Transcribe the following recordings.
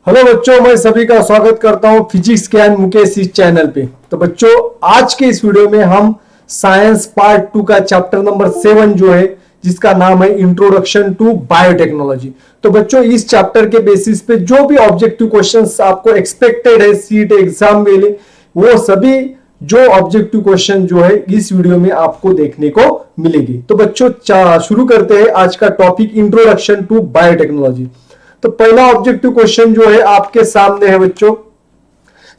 Hello बच्चों, मैं सभी का स्वागत करता हूं फिजिक्स ज्ञान मुकेश इस चैनल पे। तो बच्चों, आज के इस वीडियो में हम साइंस पार्ट 2 का चैप्टर नंबर 7 जो है, जिसका नाम है इंट्रोडक्शन टू बायोटेक्नोलॉजी। तो बच्चों, इस चैप्टर के बेसिस पे जो भी ऑब्जेक्टिव क्वेश्चंस आपको एक्सपेक्टेड है सीट एग्जाम में, वो सभी जो ऑब्जेक्टिव क्वेश्चन जो है इस वीडियो में आपको देखने को मिलेगी। तो बच्चों, शुरू करते हैं आज का टॉपिक इंट्रोडक्शन टू बायोटेक्नोलॉजी। तो पहला ऑब्जेक्टिव क्वेश्चन जो है आपके सामने है बच्चों,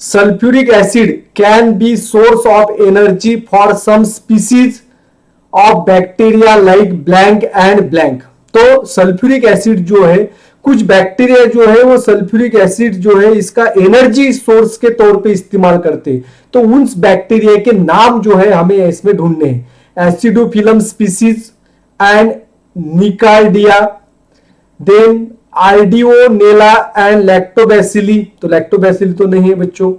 sulphuric acid can be source of energy for some species of bacteria like blank and blank. तो सल्फ्यूरिक एसिड जो है, कुछ बैक्टीरिया जो है वो सल्फ्यूरिक एसिड जो है इसका एनर्जी सोर्स के तौर पे इस्तेमाल करते हैं। तो उन बैक्टीरिया के नाम जो है हमें इसमें ढूंढने हैं। Acidophilum species and nocardia, then ideonella and lactobacilli. तो लैक्टोबैसिली तो नहीं है बच्चों।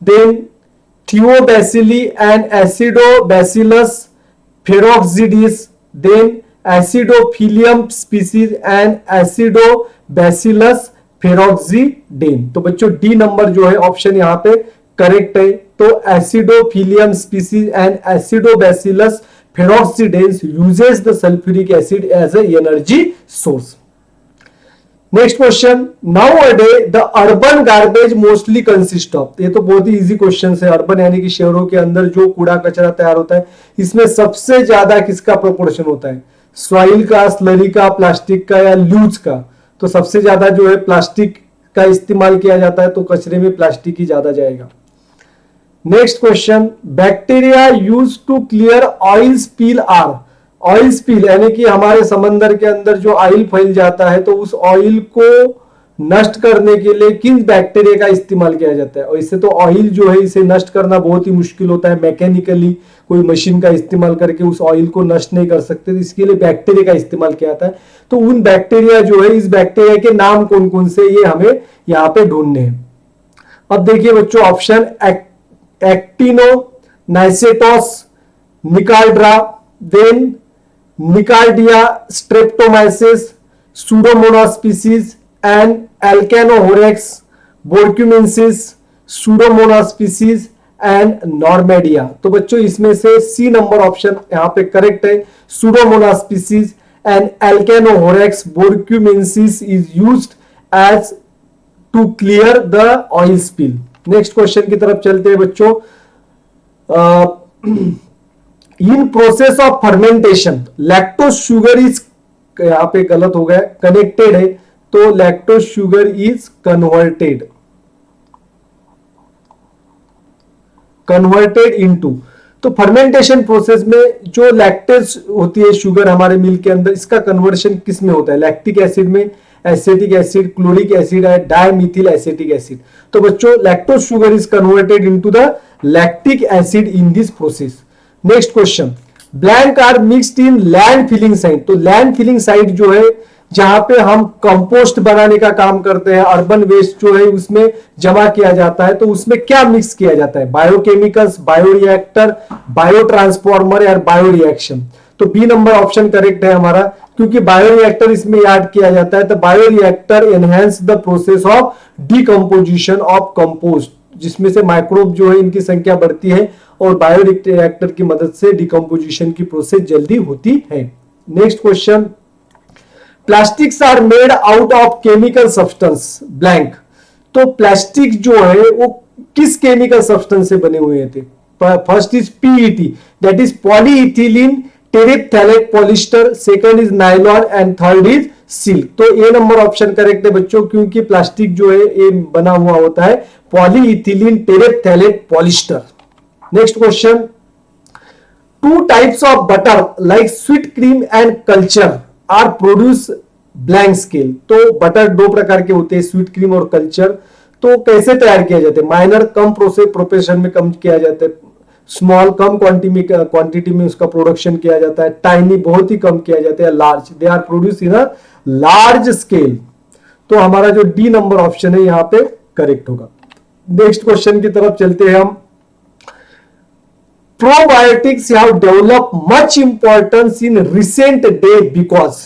Then thiobacilli and acidobacillus ferrooxidans, then acidophilium species and acidobacillus ferrooxidans. तो बच्चों, डी नंबर जो है ऑप्शन यहां पे करेक्ट है। तो acidophilium species and acidobacillus ferrooxidans uses the sulphuric acid as a energy source. Next question, now a day the urban garbage mostly consist of. ये तो बहुत ही इजी क्वेश्चन है। अर्बन यानी कि शहरों के अंदर जो कूड़ा कचरा तैयार होता है, इसमें सबसे ज्यादा किसका प्रोपोर्शन होता है? सॉइल का, स्लरी का, प्लास्टिक का या ल्यूज का? तो सबसे ज्यादा जो है प्लास्टिक का इस्तेमाल किया जाता है, तो कचरे में प्लास्टिक ही ज्यादा जाएगा। Next question, bacteria use to clear oil spill are. Oil spill यानी कि हमारे समंदर के अंदर जो ऑयल फैल जाता है, तो उस ऑयल को नष्ट करने के लिए किन बैक्टीरिया का इस्तेमाल किया जाता है? और इससे तो ऑयल जो है इसे नष्ट करना बहुत ही मुश्किल होता है। मैकेनिकली कोई मशीन का इस्तेमाल करके उस ऑयल को नष्ट नहीं कर सकते, तो इसके लिए बैक्टीरिया का इस्तेमाल किया जाता है। तो उन बैक्टीरिया जो है, इस बैक्टीरिया के नाम कौन कौन से, ये हमें यहाँ पे ढूंढने हैं। अब देखिए बच्चों, option actinomycetes nocardia, then nocardia streptomyces, pseudomonas species and alcanivorax borkumensis, pseudomonas species and normedia. तो बच्चों, इसमें से सी नंबर ऑप्शन यहां पे करेक्ट है। Pseudomonas species and alcanivorax borkumensis is used as to clear the oil spill. Next question की तरफ चलते हैं बच्चों। In process of fermentation lactose sugar is, यहां पे गलत हो गया, कनेक्टेड है, तो lactose sugar is converted into. तो फर्मेंटेशन प्रोसेस में जो लैक्टेज होती है शुगर हमारे मिल्क के अंदर, इसका कन्वर्शन किस में होता है? लैक्टिक एसिड में, एसिटिक एसिड, क्लोरिक एसिड है, डायमिथिल एसिटिक एसिड। तो बच्चों, lactose sugar is converted into the lactic acid in this process. Next question, blank are mixed in land filling site. तो लैंड फिलिंग साइट जो है, जहां पे हम कंपोस्ट बनाने का काम करते हैं, अर्बन वेस्ट जो है उसमें जमा किया जाता है, तो उसमें क्या मिक्स किया जाता है? बायोकेमिकल्स, बायोरिएक्टर, बायो ट्रांसफॉर्मर या बायो रिएक्शन। तो बी नंबर ऑप्शन करेक्ट है हमारा, क्योंकि बायोरिएक्टर इसमें ऐड किया जाता है। तो bioreactor enhance the process of decomposition of compost, जिसमें से माइक्रोब जो है इनकी संख्या बढ़ती है और बायोरिएक्टर की मदद से डिकम्पोजिशन की प्रोसेस जल्दी होती है। Next question, plastics are made out of chemical substance blank. तो प्लास्टिक जो है वो किस केमिकल सब्सटेंस से बने हुए थे? First is PET, that is polyethylene terephthalate polyester, second is nylon and third is silk. तो ए नंबर ऑप्शन करेक्ट है बच्चों, क्योंकि प्लास्टिक जो है ये बना हुआ होता है polyethylene terephthalate polyester. Next question, two types of butter like sweet cream and culture are produce blank scale. तो बटर दो प्रकार के होते हैं, स्वीट क्रीम और कल्चर। तो कैसे तैयार किया जाता है? माइनर कम प्रोपोर्शन में कम किया जाता है, स्मॉल कम क्वांटिटी में उसका प्रोडक्शन किया जाता है, टाइनी बहुत ही कम किया जाता है, large they are produce in a large scale. तो हमारा जो डी नंबर ऑप्शन है यहां पे करेक्ट होगा। नेक्स्ट क्वेश्चन की तरफ चलते हैं हम। probiotics have developed much importance in recent day because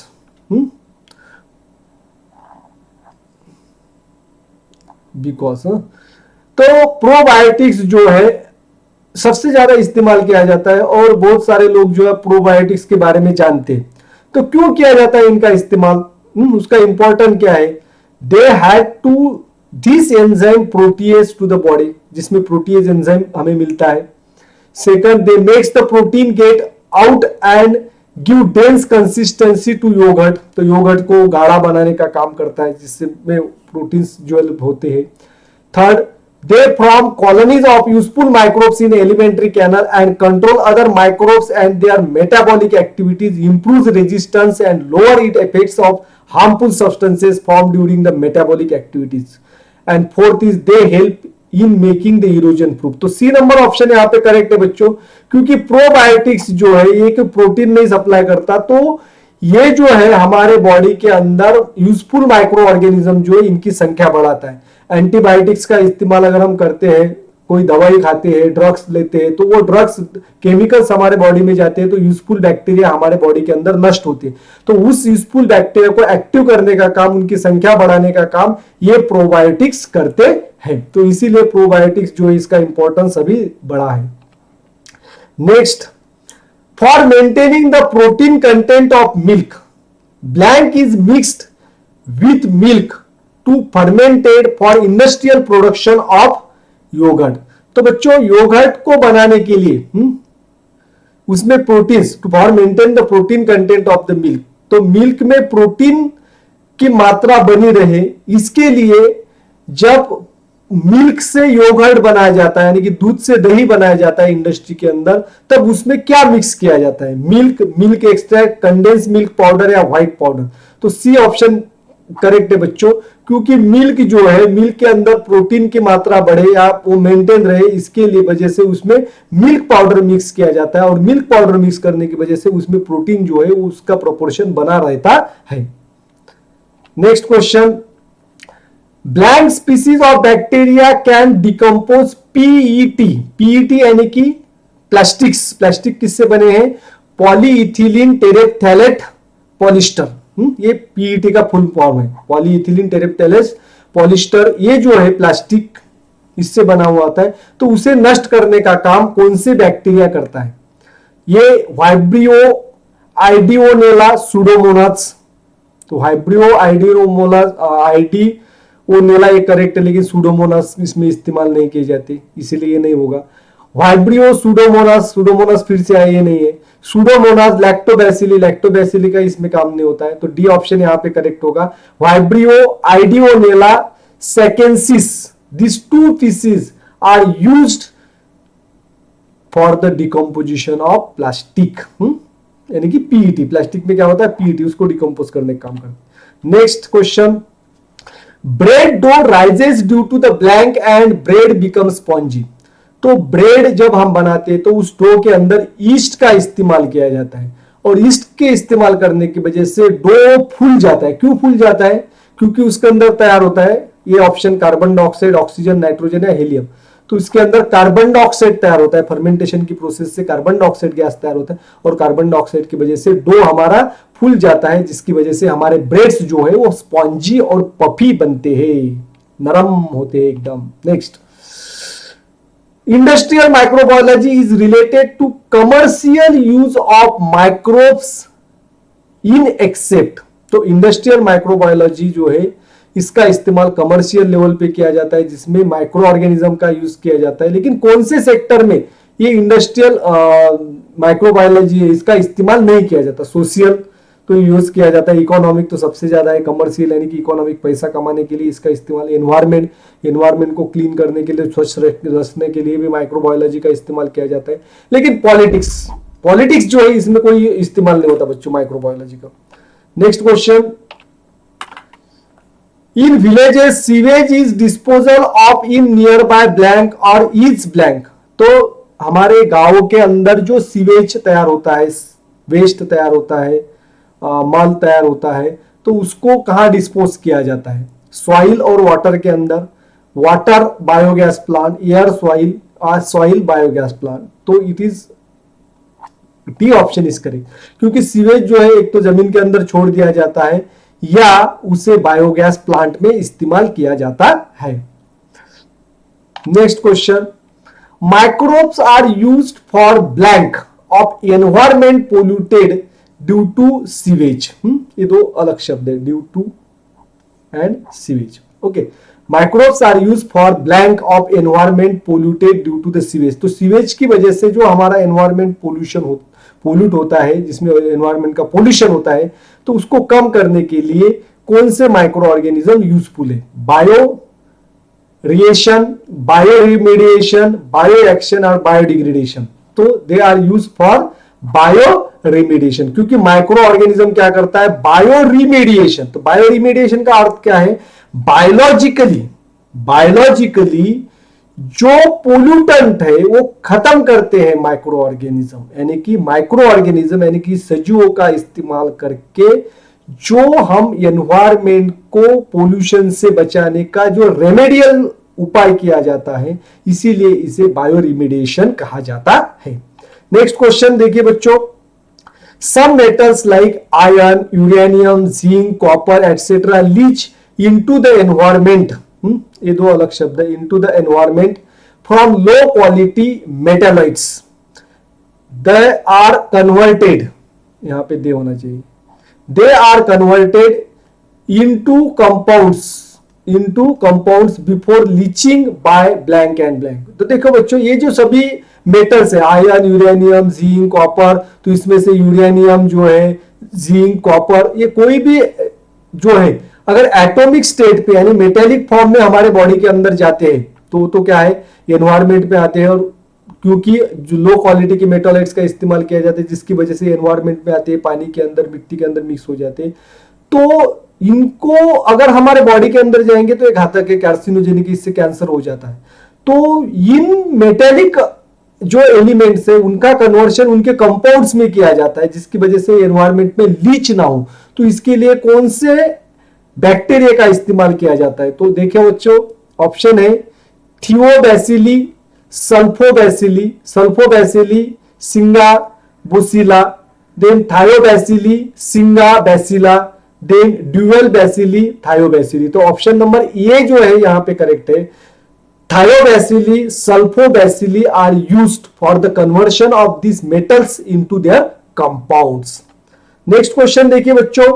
because तो प्रोबायोटिक्स जो है सबसे ज्यादा इस्तेमाल किया जाता है और बहुत सारे लोग जो है प्रोबायोटिक्स के बारे में जानते हैं। तो क्यों किया जाता है इनका इस्तेमाल, उसका इंपॉर्टेंट क्या है? They had to this enzyme protease to the body, जिसमें प्रोटीएज एंजाइम हमें मिलता है। Second, they makes the protein get out and give dense consistency to yogurt, तो योगर्ट को गाढ़ा बनाने का काम करता है जिससे में प्रोटीन्स जो होते हैं। Third, they form colonies of useful microbes in alimentary canal and control other microbes and their metabolic activities, improves resistance and lower it effects of harmful substances formed during the metabolic activities. And fourth is they help in making the erosion proof. तो सी number option यहाँ पे correct है बच्चों, क्योंकि probiotics जो है ये protein नहीं सप्लाई करता, तो ये जो है हमारे बॉडी के अंदर यूजफुल माइक्रो ऑर्गेनिज्म जो है इनकी संख्या बढ़ाता है। एंटीबायोटिक्स का इस्तेमाल अगर हम करते हैं, कोई दवाई खाते हैं, ड्रग्स लेते हैं, तो वो ड्रग्स केमिकल्स हमारे बॉडी में जाते हैं तो यूजफुल बैक्टीरिया हमारे बॉडी के अंदर नष्ट होते हैं। तो उस यूजफुल बैक्टीरिया को एक्टिव करने का काम, उनकी संख्या बढ़ाने का काम ये प्रोबायोटिक्स करते हैं। तो इसीलिए प्रोबायोटिक्स जो है इसका इंपॉर्टेंस अभी बढ़ा है। Next, for maintaining the protein content of milk, blank is mixed with milk to fermented for industrial production of yogurt. तो बच्चों योगर्ट को बनाने के लिए उसमें proteins to for maintain the protein content of the milk, तो मिल्क में प्रोटीन की मात्रा बनी रहे, इसके लिए जब मिल्क से योगर्ट बनाया जाता है, यानी कि दूध से दही बनाया जाता है इंडस्ट्री के अंदर, तब उसमें क्या मिक्स किया जाता है? Milk extract, condense milk powder या व्हाइट पाउडर। तो सी ऑप्शन करेक्ट है बच्चों, क्योंकि मिल्क जो है, मिल्क के अंदर प्रोटीन की मात्रा बढ़े या वो मेंटेन रहे, इसके लिए वजह से उसमें मिल्क पाउडर मिक्स किया जाता है और मिल्क पाउडर मिक्स करने की वजह से उसमें प्रोटीन जो है उसका प्रोपोर्शन बना रहता है। Next question, blank species of bacteria can decompose PET, PET यानी कि प्लास्टिक्स, प्लास्टिक किससे बने हैं? पॉलीइथिलीन टेरेप्थैलेट पॉलिस्टर, ये पीईटी का फुल फॉर्म है, पॉलीइथिलीन टेरेप्थैलेट पॉलिस्टर। ये जो है प्लास्टिक इससे बना हुआ होता है, तो उसे नष्ट करने का काम कौन से बैक्टीरिया करता है? ये वाइब्रियो आइडियोनेला सुडोमोनास, तो वाइब्रियो आइडियोनेला ये करेक्ट है, लेकिन सुडोमोनास इसमें इस्तेमाल नहीं किए जाते, इसीलिए ये नहीं होगा। वाइब्रियो सुडोमोनास, सुडोमोनास फिर से आया, ये नहीं है। सुडोमोनास लैक्टोबैसिली, लैक्टोबैसिली का इसमें काम नहीं होता है, तो डी ऑप्शन यहां पे करेक्ट होगा। Vibrio ideonella sakaiensis, this two pieces are used for the decomposition of plastic, यानी कि पीईटी, प्लास्टिक में क्या होता है? पीईटी, उसको डिकम्पोज करने का काम करता है। Next question, bread dough rises due to the blank and bread become spongy. तो ब्रेड जब हम बनाते हैं तो उस डो के अंदर ईस्ट का इस्तेमाल किया जाता है और ईस्ट के इस्तेमाल करने की वजह से डो फूल जाता है। क्यों फूल जाता है? क्योंकि उसके अंदर तैयार होता है ये option carbon dioxide, oxygen, nitrogen या हीलियम। तो इसके अंदर कार्बन डाइऑक्साइड तैयार होता है, फर्मेंटेशन की प्रोसेस से कार्बन डाइऑक्साइड गैस तैयार होता है और कार्बन डाइऑक्साइड की वजह से डो हमारा फूल जाता है, जिसकी वजह से हमारे ब्रेड्स जो है वो स्पॉन्जी और पफी बनते हैं, नरम होते हैं एकदम। Next, industrial microbiology is related to commercial use of microbes in except. तो इंडस्ट्रियल माइक्रोबायोलॉजी जो है इसका इस्तेमाल कमर्शियल लेवल पे किया जाता है, जिसमें माइक्रो ऑर्गेनिज्म का यूज किया जाता है। लेकिन कौन से सेक्टर में ये इंडस्ट्रियल माइक्रोबायोलॉजी है इसका इस्तेमाल नहीं किया जाता? सोशल तो यूज किया जाता है, इकोनॉमिक तो सबसे ज्यादा है, कमर्शियल यानी कि इकोनॉमिक पैसा कमाने के लिए इसका इस्तेमाल, एनवायरमेंट को क्लीन करने के लिए, स्वच्छ रखने के लिए भी माइक्रोबायोलॉजी का इस्तेमाल किया जाता है। लेकिन पॉलिटिक्स जो है इसमें कोई इस्तेमाल नहीं होता बच्चों माइक्रोबायोलॉजी का। Next question, in villages sewage is disposal of in near by blank और इज ब्लैंक। तो हमारे गांवों के अंदर जो सीवेज तैयार होता है, वेस्ट तैयार होता है, माल तैयार होता है, तो उसको कहां डिस्पोज किया जाता है? सॉइल और वाटर के अंदर, water biogas plant, air soil biogas plant. तो it is D option is correct, क्योंकि सीवेज जो है एक तो जमीन के अंदर छोड़ दिया जाता है या उसे बायोगैस प्लांट में इस्तेमाल किया जाता है। Next question, microbes are used for blank of environment polluted due to sewage. ये दो अलग शब्द है, due to and sewage. Okay, microbes are use for blank of environment polluted due to the sewage. तो सीवेज की वजह से जो हमारा एनवायरमेंट पोल्यूट होता है, जिसमें एनवायरमेंट का पोल्यूशन होता है, तो उसको कम करने के लिए कौन से माइक्रो ऑर्गेनिज्म यूजफुल है? Bio reaction, bioremediation, bio action और बायोडिग्रेडेशन। तो they are use for bioremediation, क्योंकि माइक्रो ऑर्गेनिज्म क्या करता है? Bioremediation. तो बायो रिमेडिएशन का अर्थ क्या है? बायोलॉजिकली जो पोल्यूटेंट है वो खत्म करते हैं माइक्रो ऑर्गेनिज्म, यानी कि माइक्रो ऑर्गेनिज्म यानी कि सजीवों का इस्तेमाल करके जो हम एनवायरमेंट को पोल्यूशन से बचाने का जो रेमेडियल उपाय किया जाता है, इसीलिए इसे बायो रिमेडिएशन कहा जाता है। नेक्स्ट क्वेश्चन देखिए बच्चों, some metals like iron, uranium, zinc, copper etcetera leach into the environment. ये दो अलग शब्द है, into the environment from low quality metallites, they are converted, यहां पे दे होना चाहिए, they are converted into compounds before leaching by blank and blank. तो देखो बच्चों, ये जो सभी मेटल्स है, आयरन, यूरेनियम, जिंक, कॉपर, तो इसमें से यूरेनियम जो है, जिंक, कॉपर, ये कोई भी जो है अगर एटॉमिक स्टेट पे यानी मेटेलिक फॉर्म में हमारे बॉडी के अंदर जाते हैं तो क्या है, एनवायरमेंट पे आते हैं। और क्योंकि जो लो क्वालिटी के मेटालाइट्स का इस्तेमाल किया जाता है, जिसकी वजह से एनवायरमेंट में आते हैं, पानी के अंदर, मिट्टी के अंदर मिक्स हो जाते हैं, तो इनको अगर हमारे बॉडी के अंदर जाएंगे तो एक घातक है, कार्सिनोजेनिक, इससे कैंसर हो जाता है। तो इन मेटेलिक जो एलिमेंट्स है उनका कन्वर्शन उनके कंपाउंड्स में किया जाता है, जिसकी वजह से एनवायरमेंट में लीच ना हो। तो इसके लिए कौन से बैक्टीरिया का इस्तेमाल किया जाता है? तो देखिए बच्चों, ऑप्शन है थियोबैसिली, सल्फोबैसिली, सिंगाबुसिला, देन थायोबैसिली, सिंगाबैसिला, देन ड्यूअल बैसिली, थायोबैसिली। तो ऑप्शन नंबर ए जो है यहां पे करेक्ट है। Thiobacilli, sulphobacilli are used for the conversion of this metals into their compounds. Next question देखिए बच्चों,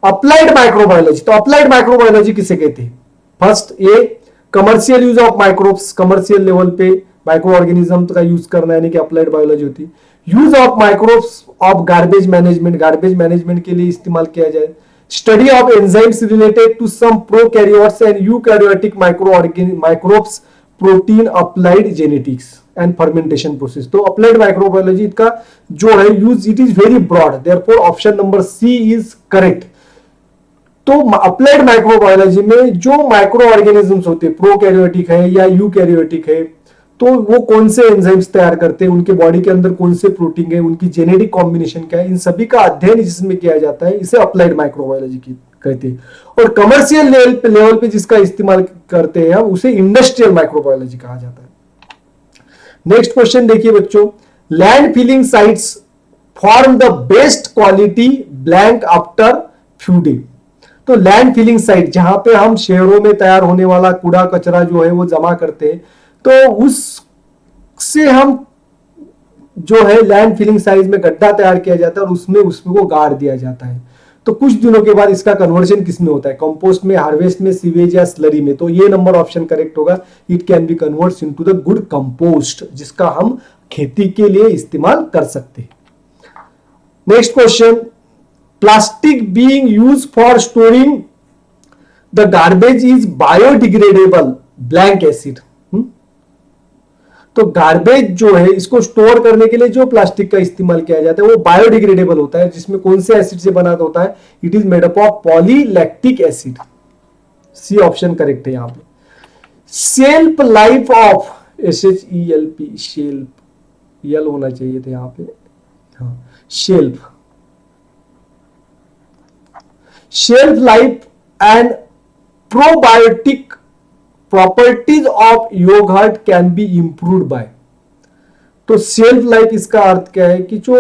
अप्लाइड माइक्रोबायोलॉजी। तो अप्लाइड माइक्रोबायोलॉजी किसे कहते हैं? First a commercial use of microbes, commercial level पे माइक्रो ऑर्गेनिज्म का यूज करना यानी कि अप्लाइड बायोलॉजी होती है। Use of microbes of garbage management, garbage management के लिए इस्तेमाल किया जाए। Study of enzymes related to some prokaryotes and eukaryotic microbes, protein, applied genetics and fermentation process. तो अप्लाइड माइक्रोबायोलॉजी का जो है use, it is very broad, therefore option number C is correct. तो अप्लाइड माइक्रोबायोलॉजी में जो micro organisms होते हैं, prokaryotic है या यूकैरियोटिक है, तो वो कौन से एंजाइम्स तैयार करते हैं, उनके बॉडी के अंदर कौन से प्रोटीन है, उनकी जेनेटिक कॉम्बिनेशन क्या है, इन सभी का अध्ययन जिसमें किया जाता है, इसे अप्लाइड माइक्रोबायोलॉजी कहते हैं। और कमर्शियल लेवल पे जिसका इस्तेमाल करते हैं हम, उसे इंडस्ट्रियल माइक्रोबायोलॉजी कहा जाता है। नेक्स्ट क्वेश्चन देखिए बच्चों, land filling sites form the best quality blank after few day. तो लैंड फिलिंग साइट, जहां पे हम शहरों में तैयार होने वाला कूड़ा कचरा जो है वो जमा करते हैं, तो उससे हम जो है लैंड फिलिंग साइज में गड्ढा तैयार किया जाता है और उसमें गाड़ दिया जाता है। तो कुछ दिनों के बाद इसका कन्वर्जन किसमें होता है? कंपोस्ट में, हार्वेस्ट में, सीवेज या स्लरी में। तो ये नंबर ऑप्शन करेक्ट होगा। It can be converts into the good compost, जिसका हम खेती के लिए इस्तेमाल कर सकते हैं। Next question, plastic being used for storing the garbage is biodegradable blank acid. तो गार्बेज जो है इसको स्टोर करने के लिए जो प्लास्टिक का इस्तेमाल किया जाता है वो बायोडिग्रेडेबल होता है, जिसमें कौन से एसिड से बना होता है? It is made up of polylactic acid. C option correct है यहां पे। Shelf life of, SHELP, shelf, यल होना चाहिए था यहां पे, हाँ, shelf life and probiotic properties of yoghurt can be improved by. तो शेल्फ लाइफ इसका अर्थ क्या है कि जो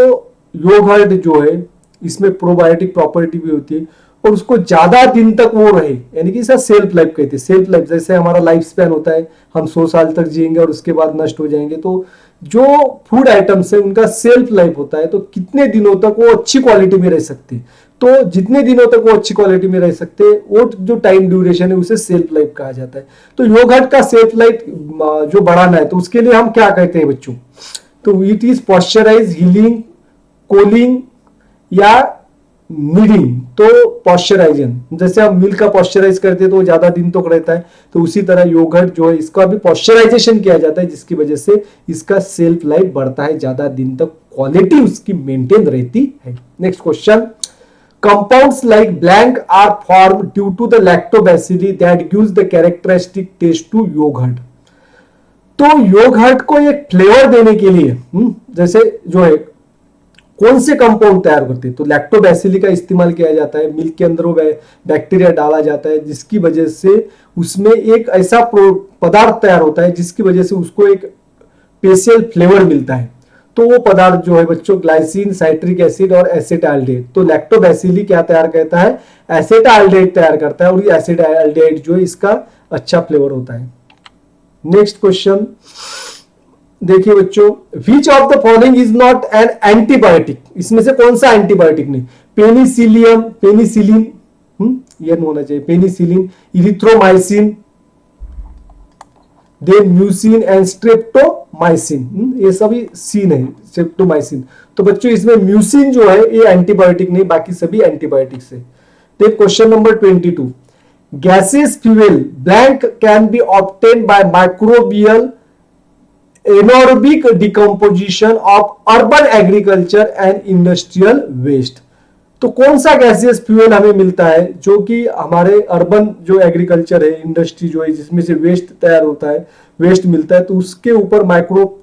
योगर्ट जो है इसमें प्रोबायोटिक प्रॉपर्टी भी होती है और उसको ज्यादा दिन तक वो रहे, यानी कि इसे सेल्फ लाइफ कहते हैं। सेल्फ लाइफ जैसे हमारा लाइफ स्पैन होता है, हम 100 साल तक जिएंगे और उसके बाद नष्ट हो जाएंगे, तो जो फूड आइटम्स है उनका सेल्फ लाइफ होता है, तो कितने दिनों तक वो अच्छी क्वालिटी में रह सकते हैं। तो जितने दिनों तक वो अच्छी क्वालिटी में रह सकते हैं वो जो टाइम ड्यूरेशन है उसे सेल्फ लाइफ कहा जाता है। तो योगर्ट का सेल्फ लाइफ जो बढ़ाना है तो उसके लिए हम क्या कहते हैं बच्चों, तो it is pasteurise, healing, calling या नीडिंग। तो पॉस्चराइजन, जैसे हम मिल्क का पॉस्चराइज करते हैं तो वो ज्यादा दिन तक रहता है, तो उसी तरह योगर्ट जो है इसका भी पॉस्चराइजेशन किया जाता है, जिसकी वजह से इसका सेल्फ लाइफ बढ़ता है, ज्यादा दिन तक क्वालिटी उसकी मेंटेन रहती है। Next question, compounds like blank are formed due to the lactobacilli that gives the characteristic taste to yogurt। तो योगर्ट को एक फ्लेवर देने के लिए जैसे जो है कौन से कंपाउंड तैयार करते हैं, तो लैक्टोबैसिली का इस्तेमाल किया जाता है। मिल्क के अंदर वो बैक्टीरिया डाला जाता है, जिसकी वजह से उसमें एक ऐसा पदार्थ तैयार होता है जिसकी वजह से उसको एक स्पेशल फ्लेवर मिलता है। तो वो पदार्थ जो है बच्चों ग्लाइसिन, साइट्रिक एसिड और एसिटाल्डेट। तो लैक्टोबैसिली क्या तैयार करता है, एसिटाल्डेट तैयार करता है, और ये एसिटाल्डेट जो है इसका अच्छा फ्लेवर होता है। नेक्स्ट क्वेश्चन देखिए बच्चों, which of the following is not an antibiotic, इसमें से कौन सा एंटीबायोटिक नहीं, पेनिसिलियम, पेनिसिलिन, ये होना चाहिए, penicillin, erythromycin, then mucin and streptomycin, ये सभी सीन है, स्ट्रेप्टोमाइसिन। तो बच्चों इसमें म्यूसिन जो है ये एंटीबायोटिक नहीं, बाकी सभी एंटीबायोटिक्स है। Then question number 22, gaseous fuel blank can be obtained by microbial anaerobic decomposition of urban agriculture and industrial waste। तो कौन सा गैसियस फ्यूल हमें मिलता है जो कि हमारे अर्बन जो एग्रीकल्चर है, इंडस्ट्री जो है जिसमें से वेस्ट तैयार होता है, वेस्ट मिलता है, तो उसके ऊपर माइक्रोब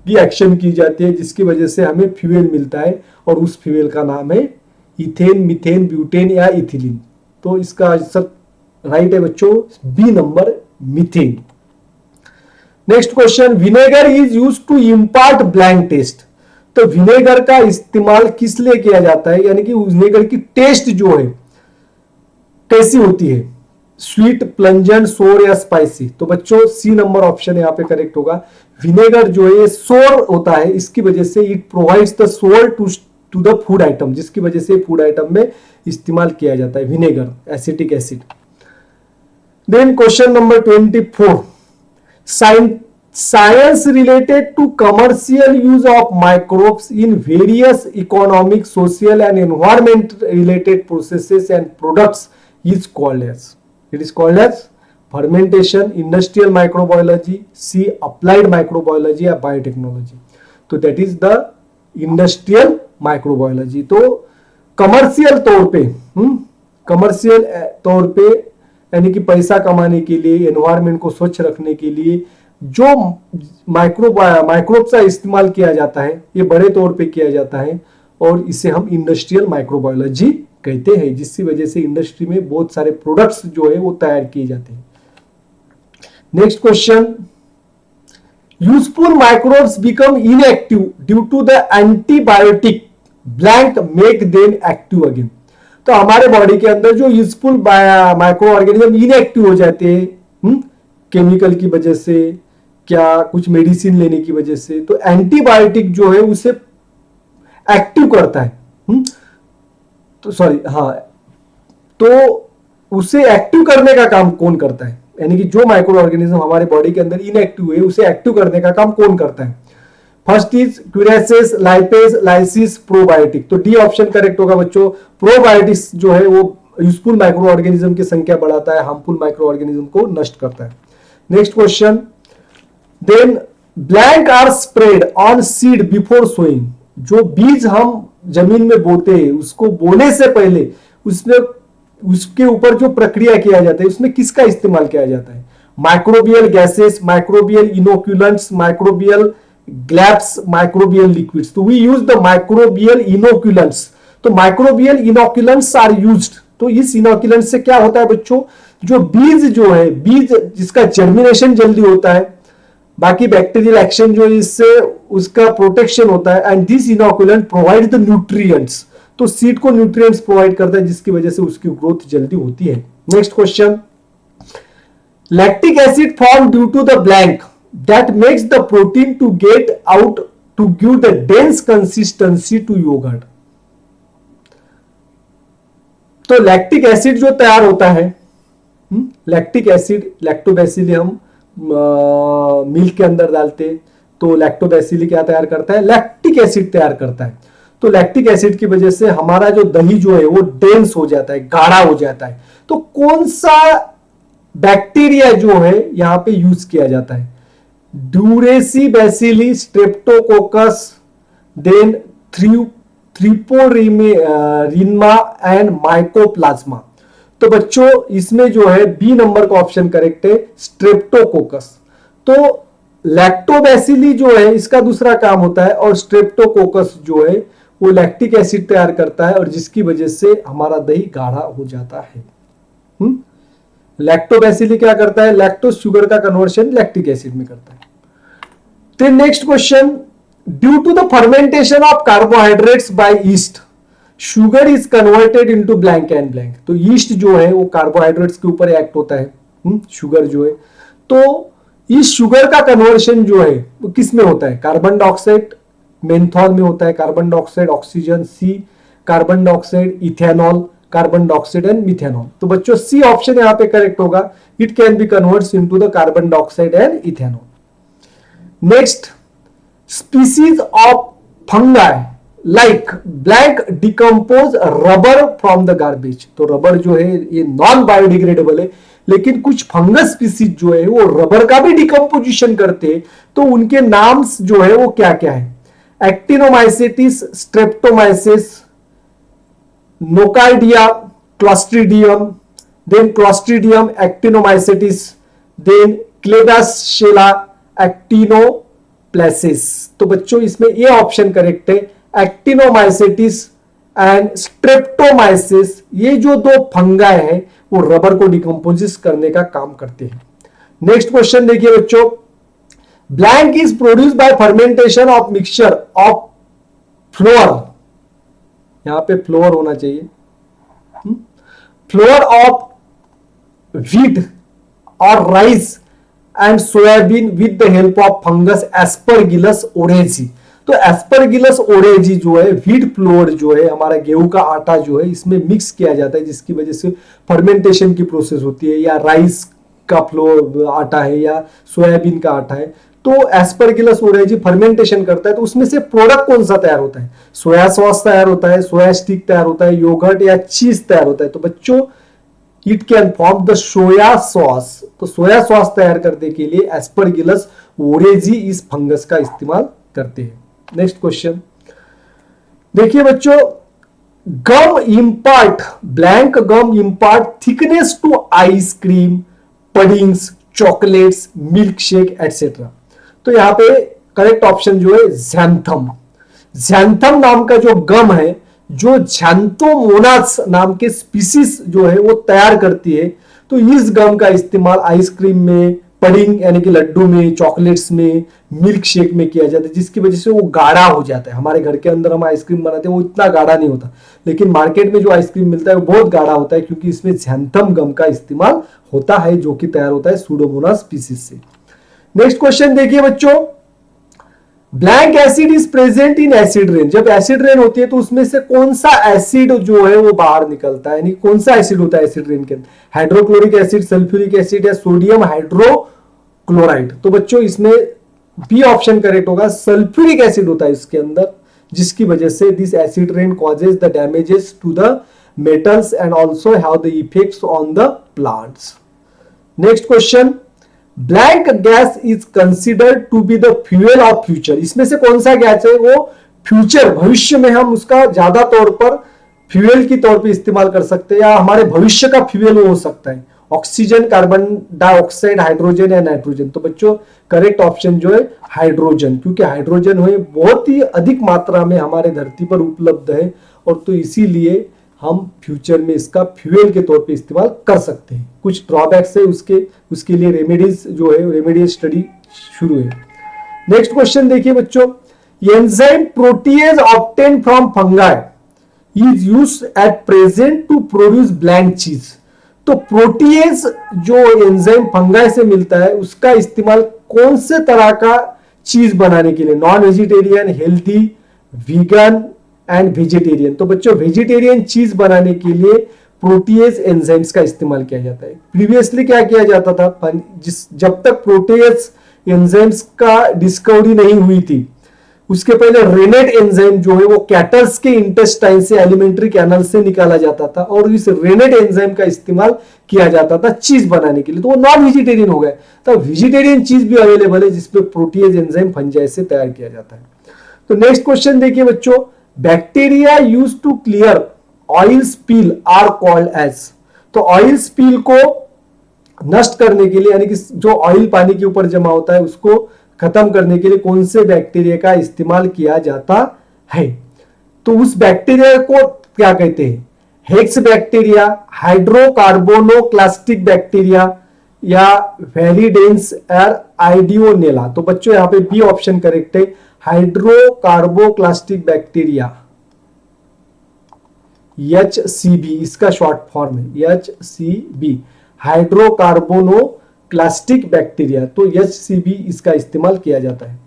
की एक्शन की जाती है, जिसकी वजह से हमें फ्यूल मिलता है, और उस फ्यूल का नाम है इथेन, मीथेन, ब्यूटेन या इथिलीन। तो इसका आंसर राइट है बच्चों B number, methane. Next question, vinegar is use to impart blank taste. तो विनेगर का इस्तेमाल किस लिए किया जाता है, यानी कि विनेगर की टेस्ट जो है कैसी होती है, स्वीट, प्लंजेंट, सोर या स्पाइसी। तो बच्चों सी नंबर ऑप्शन यहां पे करेक्ट होगा। विनेगर जो है सोर होता है, इसकी वजह से इट प्रोवाइड्स द सोर टू द फूड आइटम, जिसकी वजह से फूड आइटम में इस्तेमाल किया जाता है vinegar, acetic acid. Then question number 24, science related to commercial use of microbes in various economic, social and environment related processes and products is called as, it is called as fermentation, industrial microbiology, C applied microbiology या biotechnology। तो that is the industrial microbiology। तो commercial तौर पे commercial तौर पे यानी कि पैसा कमाने के लिए, एनवायरमेंट को स्वच्छ रखने के लिए जो माइक्रोब्स का इस्तेमाल किया जाता है, ये बड़े तौर पे किया जाता है, और इसे हम इंडस्ट्रियल माइक्रोबायोलॉजी कहते हैं, जिसकी वजह से इंडस्ट्री में बहुत सारे प्रोडक्ट्स जो है वो तैयार किए जाते हैं। Next question, useful microbes become inactive due to the antibiotic blank make them active again. तो हमारे बॉडी के अंदर जो यूजफुल माइक्रो ऑर्गेनिज्म इनएक्टिव हो जाते हैं केमिकल की वजह से, क्या कुछ मेडिसिन लेने की वजह से, तो एंटीबायोटिक जो है उसे एक्टिव करता है, तो सॉरी हाँ, तो उसे एक्टिव करने का काम कौन करता है, यानी कि जो माइक्रो ऑर्गेनिज्म हमारे बॉडी के अंदर इनएक्टिव है उसे एक्टिव करने का काम कौन करता है। First is cureses, lipase, lysis, probiotic. तो डी ऑप्शन करेक्ट होगा बच्चों। प्रोबायोटिक्स जो है वो यूजफुल माइक्रो ऑर्गेनिज्म की संख्या बढ़ाता है, हार्मफुल माइक्रो ऑर्गेनिज्म को नष्ट करता है। Next question, then blank are spread on seed before sowing. जो बीज हम जमीन में बोते हैं उसको बोने से पहले उसमें उसके ऊपर जो प्रक्रिया किया जाता है उसमें किसका इस्तेमाल किया जाता है, microbial gases, microbial inoculants, microbial glabs, microbial liquids. तो we use the microbial inoculants. तो माइक्रोबियल इनोक्यूलेंट्स आर यूज्ड। तो इस इनोक्यूलेंट से क्या होता है बच्चों, जो बीज जो है, बीज जिसका जर्मिनेशन जल्दी होता है, बाकी बैक्टीरियल एक्शन जो है इससे उसका प्रोटेक्शन होता है, and this inoculant provide the nutrients. तो सीड को न्यूट्रिएंट्स प्रोवाइड करता है जिसकी वजह से उसकी ग्रोथ जल्दी होती है। Next question, lactic acid form due to the blank that makes the protein to get out to give the dense consistency to yogurt. तो लैक्टिक एसिड जो तैयार होता है, लैक्टिक एसिड, लैक्टोबैसिली हम मिल्क के अंदर डालते हैं तो लैक्टोबैसिली क्या तैयार करता है, लैक्टिक एसिड तैयार करता है। तो लैक्टिक एसिड की वजह से हमारा जो दही जो है वो डेंस हो जाता है, गाढ़ा हो जाता है। तो कौन सा बैक्टीरिया जो है यहां पे यूज किया जाता है, ड्यूरेसिबैसिली, स्ट्रेप्टोकोकस, देन थ्रिपोरिनमा एंड माइकोप्लाज्मा। तो बच्चों इसमें जो है बी नंबर का ऑप्शन करेक्ट है, स्ट्रेप्टोकोकस। तो लैक्टोबैसिली जो है इसका दूसरा काम होता है और स्ट्रेप्टोकोकस जो है वो लैक्टिक एसिड तैयार करता है और जिसकी वजह से हमारा दही गाढ़ा हो जाता है। लैक्टोबैसिली क्या करता है, लैक्टोज शुगर का कन्वर्शन लैक्टिक एसिड में करता है। तो next question, due to the fermentation of carbohydrates by yeast sugar is converted into blank and blank. तो ईस्ट जो है वो कार्बोहाइड्रेट्स के ऊपर एक्ट होता है, शुगर जो है। तो इस शुगर का कन्वर्शन जो है वो किस में होता है, कार्बन डाइऑक्साइड मेंथॉल में होता है, carbon dioxide oxygen C, carbon dioxide ethanol, carbon dioxide and methanol. तो बच्चों सी ऑप्शन यहां पे करेक्ट होगा, it can be converts into the carbon dioxide and ethanol. Next, species of fungi like blank decompose rubber from the garbage. तो rubber जो है ये non biodegradable है, लेकिन कुछ फंगस स्पीसीज जो है वो रबर का भी डिकम्पोजिशन करते हैं। तो उनके नाम्स जो है वो क्या क्या है, actinomycetes, streptomyces, nocardia, clostridium, then clostridium actinomycetes, then kledashela actinoplasis. तो बच्चों इसमें ये ऑप्शन करेक्ट है, एक्टिनोमाइसेटिस एंड स्ट्रेप्टोमाइसिस। ये जो दो फंगाई है वो रबर को डिकम्पोजिस करने का काम करते हैं। नेक्स्ट क्वेश्चन देखिए बच्चों, blank is produce by fermentation of mixture of flour, यहां पे फ्लोर होना चाहिए, फ्लोर ऑफ व्हीट और rice and soybean with the help of fungus aspergillus oryzae. तो एस्परगिलस ओरेजी जो है व्हीट फ्लोर जो है हमारा गेहूं का आटा जो है इसमें मिक्स किया जाता है जिसकी वजह से फर्मेंटेशन की प्रोसेस होती है, या राइस का फ्लोर आटा है या सोयाबीन का आटा है। तो एस्परगिलस ओरेजी फर्मेंटेशन करता है तो उसमें से प्रोडक्ट कौन सा तैयार होता है, सोया सॉस तैयार होता है, सोया स्टिक तैयार होता है, योगर्ट या चीज तैयार होता है। तो बच्चों it can form the soya sauce. तो सोया सॉस तैयार करने के लिए एस्परगिलस ओरेजी इस फंगस का इस्तेमाल करते हैं। नेक्स्ट क्वेश्चन देखिए बच्चों, gum impart, blank gum impart thickness to ice cream, puddings, chocolates, milk shake etcetera. तो यहां पे करेक्ट ऑप्शन जो है ज़ैंथम। ज़ैंथम नाम का जो गम है, जो ज़ैंथोमोनास नाम के स्पीसीज जो है वो तैयार करती है। तो इस गम का इस्तेमाल आइसक्रीम में, पडिंग यानी कि लड्डू में, चॉकलेट्स में, मिल्क शेक में किया जाता है जिसकी वजह से वो गाढ़ा हो जाता है। हमारे घर के अंदर हम आइसक्रीम बनाते हैं वो इतना गाढ़ा नहीं होता, लेकिन मार्केट में जो आइसक्रीम मिलता है वो बहुत गाढ़ा होता है क्योंकि इसमें ज़ैंथम गम का इस्तेमाल होता है जो कि तैयार होता है सूडोमोनास स्पीसीज से। नेक्स्ट क्वेश्चन देखिए बच्चों, blank acid is present in acid rain. जब एसिड रेन होती है तो उसमें से कौन सा एसिड जो है वो बाहर निकलता है, यानी कौन सा एसिड होता है एसिड रेन के अंदर, हाइड्रोक्लोरिक एसिड, सल्फ्यूरिक एसिड या सोडियम हाइड्रोक्लोराइड। तो बच्चों इसमें बी ऑप्शन करेक्ट होगा, सल्फ्यूरिक एसिड होता है इसके अंदर जिसकी वजह से this acid rain causes the damages to the metals and also have the effects on the plants. Next question, blank gas is considered to be the fuel of future. इसमें से कौन सा गैस है वो फ्यूचर भविष्य में हम उसका ज्यादा तौर पर फ्यूएल की तौर पे इस्तेमाल कर सकते हैं या हमारे भविष्य का फ्यूएल हो सकता है, ऑक्सीजन, कार्बन डाइऑक्साइड, हाइड्रोजन या नाइट्रोजन। तो बच्चों करेक्ट ऑप्शन जो है हाइड्रोजन, क्योंकि हाइड्रोजन है बहुत ही अधिक मात्रा में हमारे धरती पर उपलब्ध है और तो इसीलिए हम फ्यूचर में इसका फ्यूएल के तौर पे इस्तेमाल कर सकते हैं। कुछ ड्रॉबैक्स है उसके लिए रेमेडीज जो है रेमेडियल स्टडी शुरू है। नेक्स्ट क्वेश्चन देखिए बच्चों, enzyme protease obtain from fungi is use at present to produce blank cheese. तो प्रोटीएज जो एंजाइम फंगाई से मिलता है उसका इस्तेमाल कौन से तरह का चीज बनाने के लिए, non vegetarian, healthy, vegan and vegetarian. तो बच्चों वेजिटेरियन चीज बनाने के लिए प्रोटीएज एंजाइम्स का इस्तेमाल किया जाता है। प्रीवियसली क्या किया जाता था, जब तक प्रोटीएज एंजाइम्स का डिस्कवरी नहीं हुई थी उसके पहले रेनेट एंजाइम जो है वो कैटल्स के इंटेस्टाइन से, एलिमेंट्री कैनल से निकाला जाता था और इस रेनेट एंजाइम का इस्तेमाल किया जाता था चीज बनाने के लिए। तो वो नॉन वेजिटेरियन हो गए। तो वेजिटेरियन चीज भी अवेलेबल है जिसपे प्रोटीएज एंजाइम फंजाई से तैयार किया जाता है। तो नेक्स्ट क्वेश्चन देखिए बच्चों, bacteria use to clear oil spill are called as. तो ऑयल स्पिल को नष्ट करने के लिए, यानी कि जो ऑयल पानी के ऊपर जमा होता है उसको खत्म करने के लिए कौन से बैक्टीरिया का इस्तेमाल किया जाता है? तो उस बैक्टीरिया को क्या कहते हैं? हेक्स बैक्टीरिया, हाइड्रोकार्बोनोक्लास्टिक बैक्टीरिया या वेलिडेंस एर आइडियोनेला। तो बच्चों यहां पे बी ऑप्शन करेक्ट है, हाइड्रोकार्बोक्लास्टिक बैक्टीरिया, HCB इसका शॉर्ट फॉर्म है, HCB हाइड्रोकार्बोनोक्लास्टिक बैक्टीरिया। तो HCB इसका इस्तेमाल किया जाता है।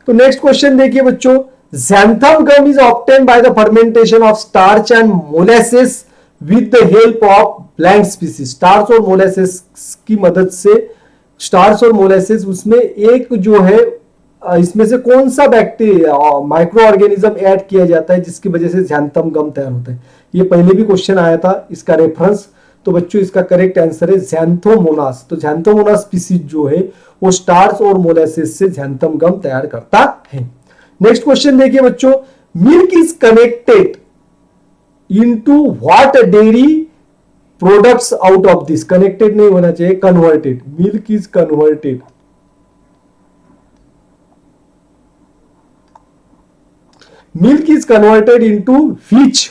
तो नेक्स्ट क्वेश्चन देखिए बच्चों, xanthan gum is obtained by the fermentation of starch and molasses with the help of blank species। Starch और मोलासेस की मदद से, स्टार्च और मोलासेस उसमें एक जो है इसमें से कौन सा बैक्टीरिया माइक्रो ऑर्गेनिज्म ऐड किया जाता है जिसकी वजह से xanthan gum तैयार होता है? ये पहले भी क्वेश्चन आया था, इसका रेफरेंस। तो बच्चों इसका करेक्ट आंसर है xanthomonas। तो xanthomonas स्पीसीज जो है वो स्टार्च और मोलासेस से xanthan gum तैयार करता है। नेक्स्ट क्वेश्चन देखिए बच्चों, milk is connected into what dairy products out of this. Connected नहीं होना चाहिए, converted. Milk is converted, milk is converted into which,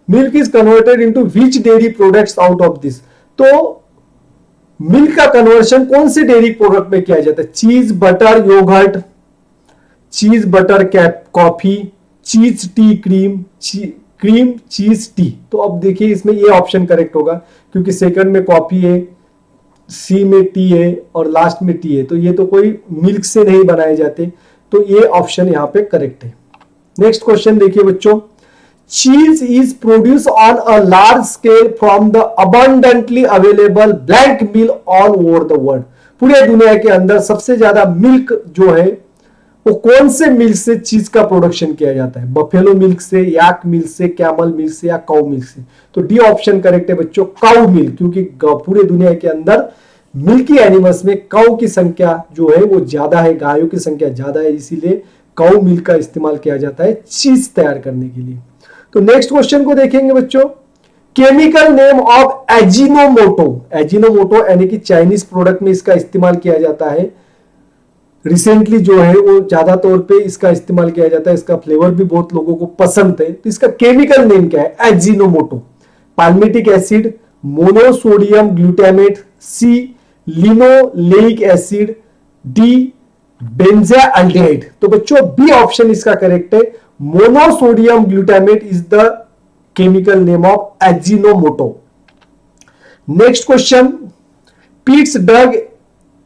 milk is converted into which dairy products out of this. तो milk का conversion कौन से dairy product में किया जाता है? Cheese, butter, yoghurt, cheese butter cap coffee, cheese tea cream, cream cheese tea. तो अब देखिए इसमें ये ऑप्शन करेक्ट होगा क्योंकि सेकंड में कॉफी है, सी में टी है और लास्ट में टी है। तो ये तो कोई मिल्क से नहीं बनाए जाते, तो ये ऑप्शन यहां पे करेक्ट है। नेक्स्ट क्वेश्चन देखिए बच्चों, cheese is produced on a large scale from the abundantly available blank meal all over the world। पूरे दुनिया के अंदर सबसे ज्यादा मिल्क जो है वो कौन से मिल्क से चीज का प्रोडक्शन किया जाता है? बफेलो मिल्क से, याक मिल्क से, कैमल मिल्क से या काउ मिल्क से? तो डी ऑप्शन करेक्ट है बच्चों, काउ मिल्क, क्योंकि पूरे दुनिया के अंदर मिल्की एनिमल्स में काउ की संख्या जो है वो ज्यादा है, गायों की संख्या ज्यादा है, इसीलिए काउ मिल्क का इस्तेमाल किया जाता है चीज तैयार करने के लिए। तो नेक्स्ट क्वेश्चन को देखेंगे बच्चों, chemical name of Ajinomoto. Ajinomoto यानी कि चाइनीज प्रोडक्ट में इसका इस्तेमाल किया जाता है। रिसेंटली जो है वो ज्यादा तौर पे इसका इस्तेमाल किया जाता है, इसका फ्लेवर भी बहुत लोगों को पसंद है। तो इसका केमिकल नेम क्या है? Ajinomoto. Palmitic acid, monosodium glutamate, C linoleic acid, D benzaldehyde. तो बच्चों बी ऑप्शन इसका करेक्ट है, monosodium glutamate is the chemical name of Ajinomoto. Next question, pits drug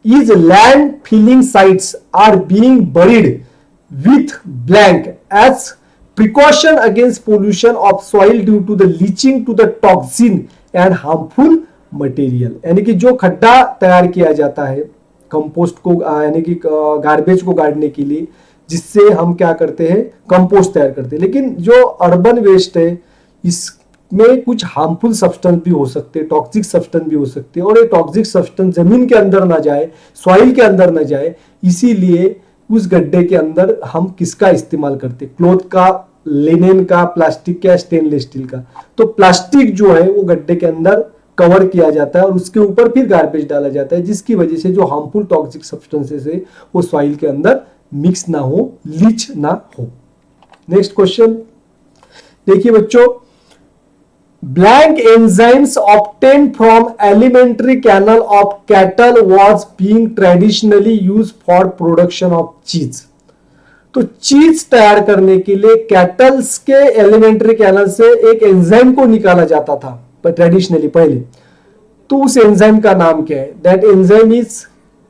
is land filling sites are being buried with blank as precaution against pollution of soil due to the leaching to the toxin and harmful material. यानी कि जो खड्डा तैयार किया जाता है compost को, यानी कि गार्बेज को गाड़ने के लिए, जिससे हम क्या करते हैं, कंपोस्ट तैयार करते हैं। लेकिन जो अर्बन वेस्ट है इसमें कुछ हार्मफुल सब्सटेंस भी हो सकते हैं, टॉक्सिक सब्सटेंस भी हो सकते हैं, और ये टॉक्सिक सब्सटेंस जमीन के अंदर ना जाए, सॉइल के अंदर ना जाए, इसीलिए उस गड्ढे के अंदर हम किसका इस्तेमाल करते हैं? क्लॉथ का, लिनेन का, प्लास्टिक का, स्टेनलेस स्टील का। तो प्लास्टिक जो है वो गड्ढे के अंदर कवर किया जाता है और उसके ऊपर फिर गार्बेज डाला जाता है, जिसकी वजह से जो हार्मफुल टॉक्सिक सब्सटेंसेस है वो सॉइल के अंदर मिक्स ना हो, लीच ना हो। नेक्स्ट क्वेश्चन देखिए बच्चों, blank enzymes obtained from alimentary canal of cattle was being traditionally used for production of cheese. तो चीज तैयार करने के लिए कैटल्स के एलिमेंट्री कैनल से एक एंजाइम को निकाला जाता था ट्रेडिशनली पहले। तो उस एंजाइम का नाम क्या है? That enzyme is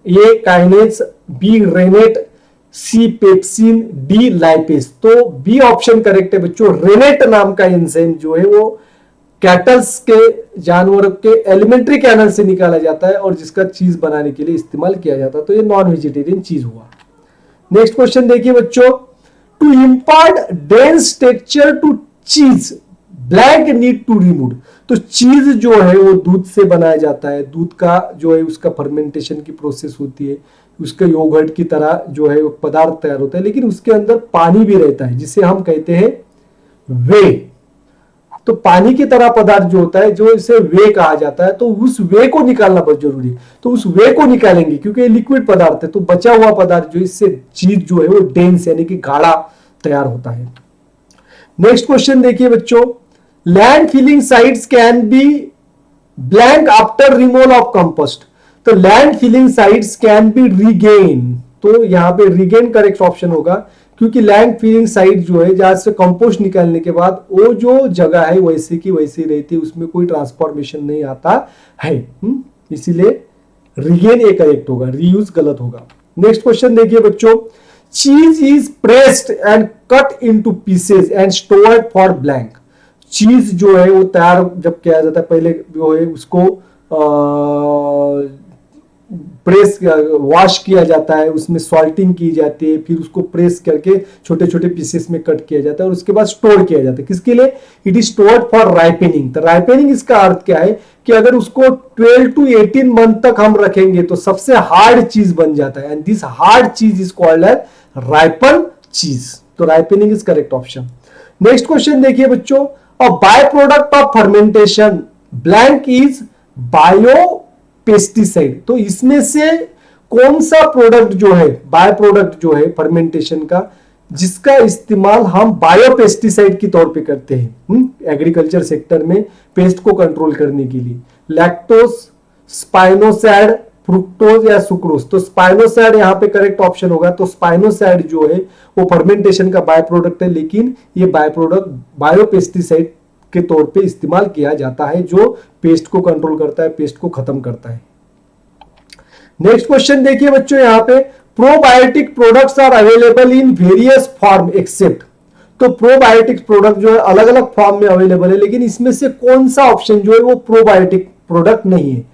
A kinase, B rennet, C pepsin, D lipase. तो बी ऑप्शन करेक्ट है बच्चों। रेनेट नाम का एंजाइम जो है वो कैटल्स के जानवरों के एलिमेंट्री कैनल से निकाला जाता है और जिसका चीज बनाने के लिए इस्तेमाल किया जाता है। तो ये नॉन वेजिटेरियन चीज हुआ। नेक्स्ट क्वेश्चन देखिए बच्चों, to impart dense texture to cheese blank need to remove. तो चीज जो है वो दूध से बनाया जाता है। दूध का जो है उसका फर्मेंटेशन की प्रोसेस होती है, उसका योगर्ट की तरह जो है वो पदार्थ तैयार होता है, लेकिन उसके अंदर पानी भी रहता है जिसे हम कहते हैं वे। तो पानी की तरह पदार्थ जो होता है, जो इसे वे कहा जाता है, तो उस वे को निकालना बहुत जरूरी है। तो उस वे को निकालेंगे क्योंकि ये लिक्विड पदार्थ है। तो बचा हुआ पदार्थ जो इससे चीज जो है वो डेंस यानी कि गाढ़ा तैयार होता है। नेक्स्ट क्वेश्चन देखिए बच्चों, land filling sites can be blank after removal of compost. तो land filling sites can be regain. तो यहां पे रीगेन करेक्ट ऑप्शन होगा क्योंकि लैंड फिलिंग साइट जो है जहां से कंपोस्ट निकालने के बाद वो जो जगह है वैसे की वैसी रहती है, उसमें कोई ट्रांसफॉर्मेशन नहीं आता है। इसीलिए रीगेन ए करेक्ट होगा, रीयूज गलत होगा। नेक्स्ट क्वेश्चन देखिए बच्चों, चीज is pressed and cut into pieces and stored for blank. चीज जो है वो तैयार जब किया जाता है, पहले जो है उसको प्रेस वॉश किया जाता है, उसमें सॉल्टिंग की जाती है, फिर उसको प्रेस करके छोटे छोटे पीसेस में कट किया जाता है और उसके बाद स्टोर किया जाता है। किसके लिए? It is stored for ripening. तो राइपनिंग इसका अर्थ क्या है कि अगर उसको 12 to 18 मंथ तक हम रखेंगे तो सबसे हार्ड चीज बन जाता है, and this hard cheese is called as ripen cheese. तो ripening is correct option. Next question देखिए बच्चों, a by product of fermentation blank is bio pesticide. तो इसमें से कौन सा प्रोडक्ट जो है, बाय प्रोडक्ट जो है फर्मेंटेशन का, जिसका इस्तेमाल हम बायो पेस्टिसाइड के तौर पे करते हैं एग्रीकल्चर सेक्टर में पेस्ट को कंट्रोल करने के लिए? लैक्टोज, स्पाइनोसैड, फ्रुक्टोज या सुक्रोज। तो स्पाइनोसैड यहां पे करेक्ट ऑप्शन होगा। तो स्पाइनोसैड जो है वो फर्मेंटेशन का बाय प्रोडक्ट है, लेकिन ये बाय प्रोडक्ट बायो पेस्टिसाइड के तौर पे इस्तेमाल किया जाता है, जो पेस्ट को कंट्रोल करता है, पेस्ट को खत्म करता है। नेक्स्ट क्वेश्चन देखिए बच्चों, यहां पे probiotic products are available in various form except. तो प्रोबायोटिक प्रोडक्ट जो है अलग अलग फॉर्म में अवेलेबल है, लेकिन इसमें से कौन सा ऑप्शन जो है वो प्रोबायोटिक प्रोडक्ट नहीं है?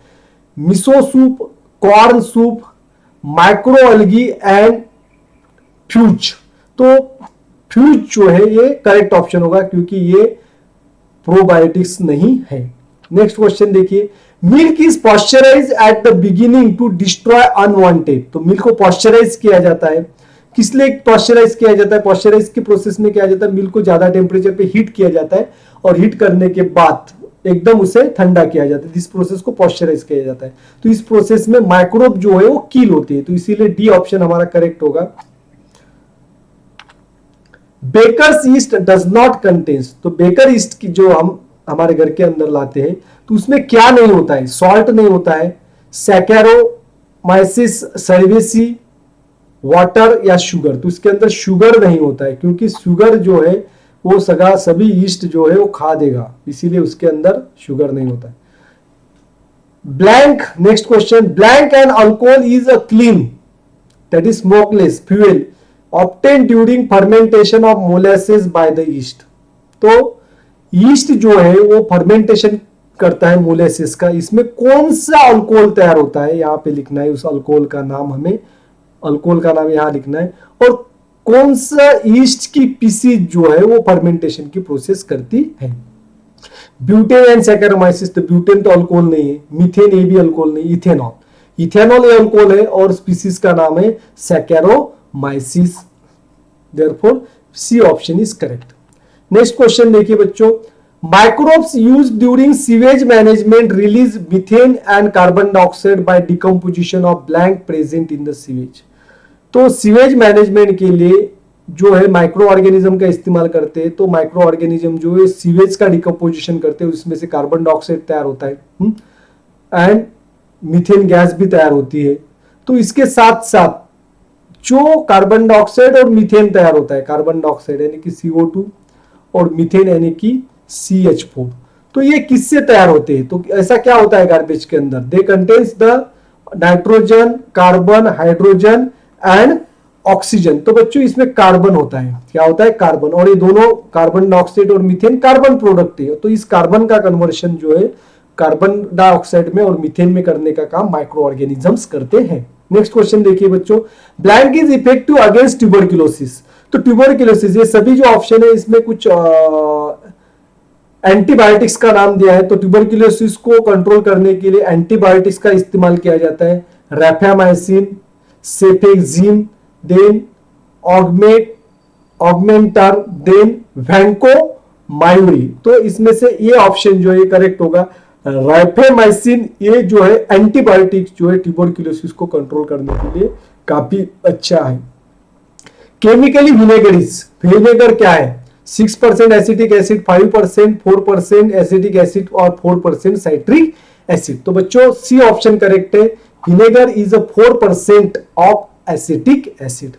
Miso soup, corn soup, micro algae and fuse. तो फ्यूज जो है ये करेक्ट ऑप्शन होगा क्योंकि ये प्रोबायोटिक्स नहीं है। नेक्स्ट क्वेश्चन देखिए, milk is pasteurise at the beginning to destroy unwanted. तो मिल्क को पॉस्चराइज किया जाता है। किस लिए पॉस्चराइज किया जाता है? पॉस्चराइज की प्रोसेस में क्या जाता है, मिल्क को ज्यादा टेम्परेचर पे हीट किया जाता है और हीट करने के बाद एकदम उसे ठंडा किया जाता है। इस प्रोसेस को पॉस्चराइज किया जाता है। तो इस प्रोसेस में माइक्रोब जो है वो किल होती है। तो इसीलिए डी ऑप्शन हमारा करेक्ट होगा। Baker's yeast does not contains. तो बेकर ईस्ट की जो हम हमारे घर के अंदर लाते हैं तो उसमें क्या नहीं होता है? सॉल्ट नहीं होता है, सैकेरोमाइसिस सर्वेसी, वाटर या शुगर। तो इसके अंदर शुगर नहीं होता है क्योंकि शुगर जो है वो सभी ईस्ट जो है वो खा देगा, इसीलिए उसके अंदर शुगर नहीं होता है। Blank, next question, blank and alcohol is a clean that is smokeless fuel obtained during fermentation of molasses by the yeast। तो ईस्ट जो है वो फर्मेंटेशन करता है मोलेसिस का। इसमें कौन सा अल्कोहल तैयार होता है यहां पे लिखना है, उस अल्कोहल का नाम हमें, अल्कोहल का नाम यहां लिखना है, और कौन सा ईस्ट की पीसीज जो है वो फर्मेंटेशन की प्रोसेस करती है। Butane and Saccharomyces. तो ब्यूटेन तो अल्कोहल नहीं है, मीथेन ये भी अल्कोहल नहीं, इथेनॉल, इथेनॉल ये अल्कोहल है और स्पीसीज का नाम है saccharomyces. Therefore C option is correct. Next question देखिए बच्चों, microbes used during sewage management release methane and carbon dioxide by decomposition of blank present in the sewage. तो सीवेज मैनेजमेंट के लिए जो है माइक्रो ऑर्गेनिज्म का इस्तेमाल करते हैं। तो माइक्रो ऑर्गेनिज्म जो है सीवेज का डिकम्पोजिशन करते हैं, उसमें से कार्बन डाइऑक्साइड तैयार होता है एंड मीथेन गैस भी तैयार होती है। तो इसके साथ साथ जो कार्बन डाइऑक्साइड और मीथेन तैयार होता है, कार्बन डाइऑक्साइड यानी कि CO2 और मीथेन यानी कि CH4। तो ये किससे तैयार होते हैं? तो ऐसा क्या होता है गार्बेज के अंदर? They contains the nitrogen, carbon, hydrogen and oxygen. तो बच्चों इसमें कार्बन होता है। क्या होता है? कार्बन। और ये दोनों कार्बन डाइऑक्साइड और मीथेन कार्बन प्रोडक्ट है। तो इस कार्बन का कन्वर्शन जो है कार्बन डाइऑक्साइड में और मीथेन में करने का काम माइक्रो ऑर्गेनिजम्स करते हैं। नेक्स्ट क्वेश्चन देखिए बच्चों, blank is effective against tuberculosis. तो ट्यूबरक्लोसिस, ये सभी जो ऑप्शन है इसमें कुछ एंटीबायोटिक्स का नाम दिया है। तो ट्यूबरक्लोसिस को कंट्रोल करने के लिए एंटीबायोटिक्स का इस्तेमाल किया जाता है। रैफामाइसिन, सेफेक्सिम, देन ऑगमेंटर, देन वैंकोमाइवरी। तो इसमें से ये ऑप्शन जो है करेक्ट होगा, राइफेमाइसिन। ये जो है एंटीबायोटिक्स जो है ट्यूबरक्लोसिस को कंट्रोल करने के लिए काफी अच्छा है। केमिकली विनेगरीज, विनेगर क्या है? 6% एसिटिक एसिड, 5%, 4% एसिटिक एसिड और 4% साइट्रिक एसिड। तो बच्चों सी ऑप्शन करेक्ट है, vinegar is a 4% of acetic acid.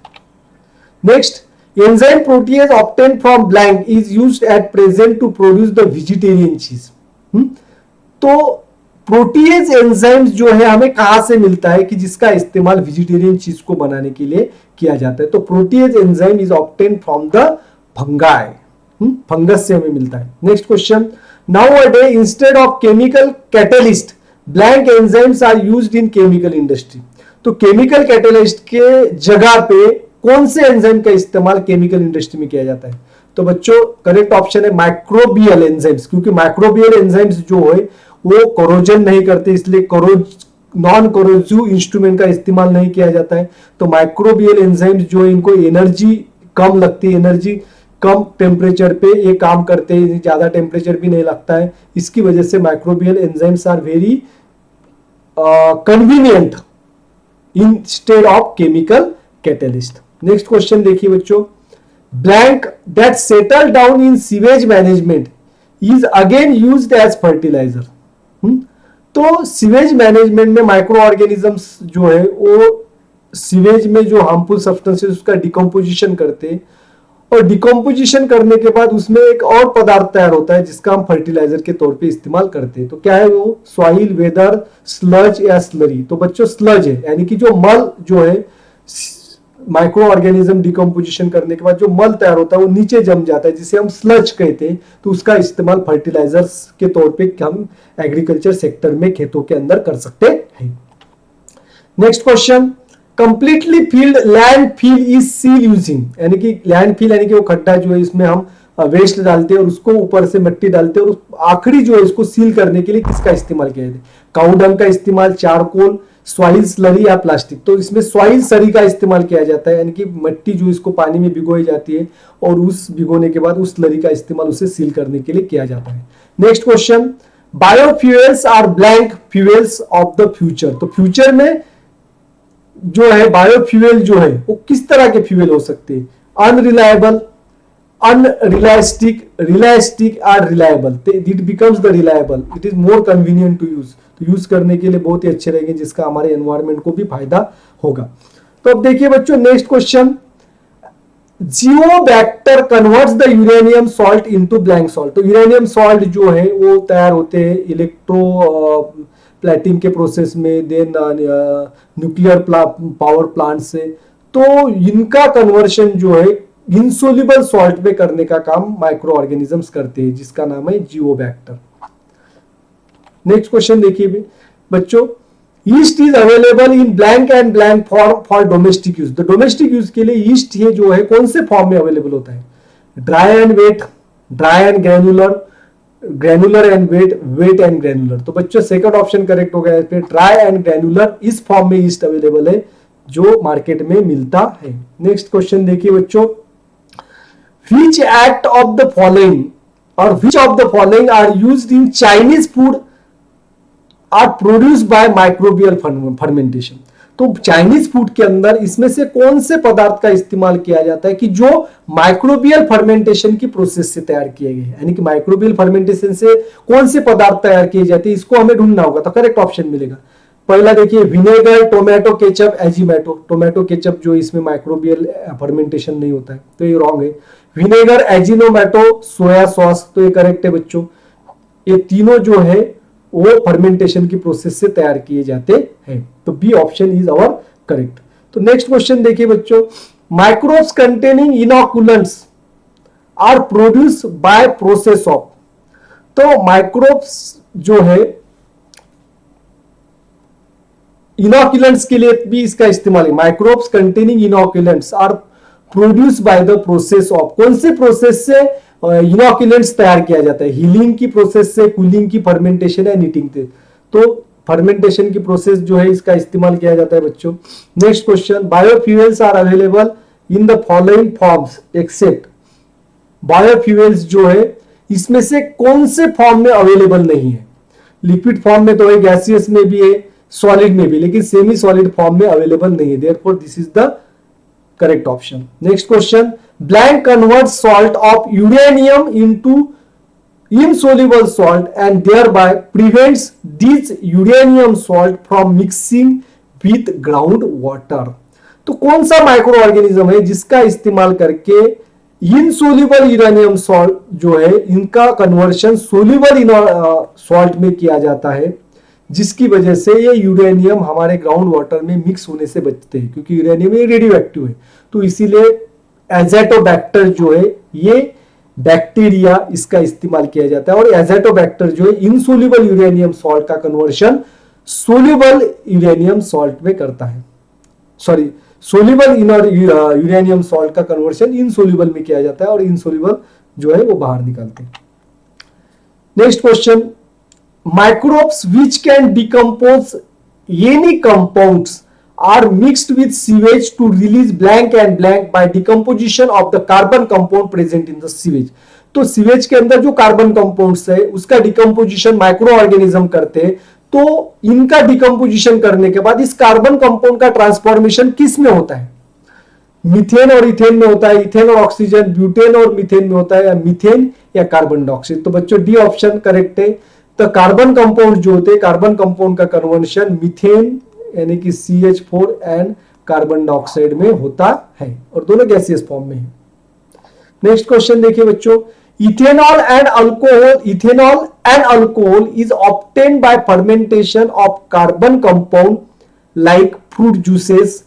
Next, enzyme protease obtain from blank is used at present to produce the vegetarian cheese. तो protease enzymes जो है हमें कहां से मिलता है कि जिसका इस्तेमाल वेजिटेरियन चीज को बनाने के लिए किया जाता है? तो protease enzyme is obtain from the fungi, fungus से हमें मिलता है। Next question, now a day instead of chemical catalyst blank enzymes are used in chemical industry. तो केमिकल कैटलिस्ट के जगह पे कौन से एंजाइम का इस्तेमाल केमिकल इंडस्ट्री में किया जाता है? तो बच्चों करेक्ट ऑप्शन है माइक्रोबियल एंजाइम्स, क्योंकि माइक्रोबियल एंजाइम्स जो है वो कोरोजन नहीं करते, इसलिए नॉन कोरोजिव इंस्ट्रूमेंट का इस्तेमाल नहीं किया जाता है। तो माइक्रोबियल एंजाइम्स जो है इनको एनर्जी कम लगती है, एनर्जी कम टेम्परेचर पे ये काम करते हैं, ज्यादा टेम्परेचर भी नहीं लगता है। इसकी वजह से microbial enzymes are very convenient instead of chemical catalyst. Next question देखिए बच्चों, blank that settle down in sewage management is again used as fertiliser. तो सीवेज मैनेजमेंट में माइक्रो ऑर्गेनिजम्स जो है वो सीवेज में जो हार्मफुल सब्सटेंसेस उसका डिकम्पोजिशन करते हैं, और डिकम्पोजिशन करने के बाद उसमें एक और पदार्थ तैयार होता है जिसका हम फर्टिलाइजर के तौर पे इस्तेमाल करते हैं। तो क्या है वो? सॉइल, वेदर, स्लज या स्लरी। तो बच्चों स्लज है, यानी कि जो मल जो है माइक्रो ऑर्गेनिज्म डिकम्पोजिशन करने के बाद जो मल तैयार होता है वो नीचे जम जाता है, जिसे हम स्लज कहते हैं। तो उसका इस्तेमाल फर्टिलाइजर्स के तौर पे हम एग्रीकल्चर सेक्टर में खेतों के अंदर कर सकते हैं। Next question, completely field land feel is seal using, यानी कि लैंड फील यानी कि वो खड्डा जो है इसमें हम वेस्ट डालते हैं और उसको ऊपर से मिट्टी डालते हैं, और आखिरी जो है इसको सील करने के लिए किसका इस्तेमाल किया जाता है? काऊ डंग का इस्तेमाल, चारकोल, सॉइल स्लरी या प्लास्टिक। तो इसमें सॉइल स्लरी का इस्तेमाल किया जाता है, यानी कि मिट्टी जो इसको पानी में भिगोई जाती है और उस भिगोने के बाद उस स्लरी का इस्तेमाल उसे सील करने के लिए किया जाता है। Next question, biofuels are blank fuels of the future. तो फ्यूचर में जो है बायोफ्यूल जो है वो किस तरह के फ्यूल हो सकते हैं? अनरिलायबल, अनरिलास्टिक, रिलास्टिक और reliable. It becomes the reliable, it is more convenient to use. तो यूज करने के लिए बहुत ही अच्छे रहेंगे, जिसका हमारे एनवायरमेंट को भी फायदा होगा। तो अब देखिए बच्चों next question, geobacter converts the uranium salt into blank salt. तो यूरेनियम सॉल्ट जो है वो तैयार होते हैं इलेक्ट्रो प्लेटिंग के प्रोसेस में, देन न्यूक्लियर पावर प्लांट से। तो इनका कन्वर्शन जो है इंसोल्युबल सॉल्ट में करने का काम माइक्रो ऑर्गेनिजम्स करते हैं, जिसका नाम है जियोबैक्टर। नेक्स्ट क्वेश्चन देखिए बच्चों, east is available in blank and blank form for domestic use. तो डोमेस्टिक यूज के लिए ईस्ट ये जो है कौन से फॉर्म में अवेलेबल होता है? Dry and wet, dry and granular, granular and wet, wet and granular. तो बच्चों सेकंड ऑप्शन करेक्ट हो गया है। ड्राई एंड ग्रैनुलर इस फॉर्म में ईस्ट अवेलेबल है जो मार्केट में मिलता है। नेक्स्ट क्वेश्चन देखिए बच्चों, which act of the following or which of the following are used in Chinese food are produced by microbial fermentation। तो चाइनीज फूड के अंदर इसमें से कौन से पदार्थ का इस्तेमाल किया जाता है कि जो माइक्रोबियल फर्मेंटेशन की प्रोसेस से तैयार किए गए, यानी कि माइक्रोबियल फर्मेंटेशन से कौन से पदार्थ तैयार किए जाते हैं, इसको हमें ढूंढना होगा। तो करेक्ट ऑप्शन मिलेगा पहला देखिए vinegar, tomato ketchup, Ajinomoto. Tomato ketchup जो इसमें माइक्रोबियल फर्मेंटेशन नहीं होता है तो ये रॉन्ग है। विनेगर, एजिनोमेटो, सोया सॉस, तो ये करेक्ट है बच्चों। ये तीनों जो है वो फर्मेंटेशन की प्रोसेस से तैयार किए जाते हैं, तो B option is our correct. तो नेक्स्ट क्वेश्चन देखिए बच्चों, microbes containing inoculants are produce by process of. तो माइक्रोब्स जो है इनोकुलेंट्स के लिए भी इसका इस्तेमाल है। Microbes containing inoculants are produce by the process of. कौन से प्रोसेस से इनोकुलेंट्स तैयार किया जाता है? हीलिंग की प्रोसेस से, कूलिंग की, फर्मेंटेशन या नीटिंग से। तो फर्मेंटेशन की प्रोसेस जो है इसका इस्तेमाल किया जाता है बच्चों। Next question, biofuels are available in the following forms except. Biofuels जो है इसमें से कौन से फॉर्म में अवेलेबल नहीं है? लिक्विड फॉर्म में तो है, गैसियस में भी है, सॉलिड में भी, लेकिन सेमी सॉलिड फॉर्म में अवेलेबल नहीं है। Therefore this is the correct option. Next question, blank convert salt of uranium into insoluble salt and thereby prevents this uranium salt from mixing with ground water। तो कौन सा micro organism है जिसका इस्तेमाल करके इनसोल्यूबल यूरेनियम सॉल्ट जो है इनका कन्वर्शन सोल्यूबल सॉल्ट में किया जाता है, जिसकी वजह से ये यूरेनियम हमारे ग्राउंड वाटर में मिक्स होने से बचते हैं, क्योंकि यूरेनियम ये रेडियो एक्टिव है। तो इसीलिए एजेटोबैक्टर जो है ये बैक्टीरिया इसका इस्तेमाल किया जाता है, और एजेटोबैक्टर जो है इनसोल्यूबल यूरेनियम सॉल्ट का कन्वर्शन सोल्यूबल यूरेनियम सॉल्ट में करता है। सॉरी, सोल्यूबल यूरेनियम सॉल्ट का कन्वर्शन इनसोल्यूबल में किया जाता है और इनसोल्यूबल जो है वो बाहर निकालते हैं। Next question, microbes which can decompose any compounds are mixed with sewage to release blank and blank by decomposition of the carbon compound present in the sewage। तो सीवेज के अंदर जो कार्बन कंपाउंड्स है उसका डिकम्पोजिशन माइक्रो ऑर्गेनिज्म करते हैं। तो इनका डिकम्पोजिशन करने के बाद इस कार्बन कंपाउंड का ट्रांसफॉर्मेशन किस में होता है? मीथेन और इथेन में होता है, इथेन और ऑक्सीजन, ब्यूटेन और मीथेन में होता है, या मीथेन या कार्बन डाइऑक्साइड। तो बच्चों डी ऑप्शन करेक्ट है। तो कार्बन कंपाउंड जो होते हैं, कार्बन कंपाउंड का कन्वर्शन मीथेन यानी कि CH4 एंड कार्बन डाइऑक्साइड में होता है, और दोनों गैसियस फॉर्म में है। नेक्स्ट क्वेश्चन देखिए बच्चों, ethanol and alcohol is obtained by fermentation of carbon compound like fruit juices,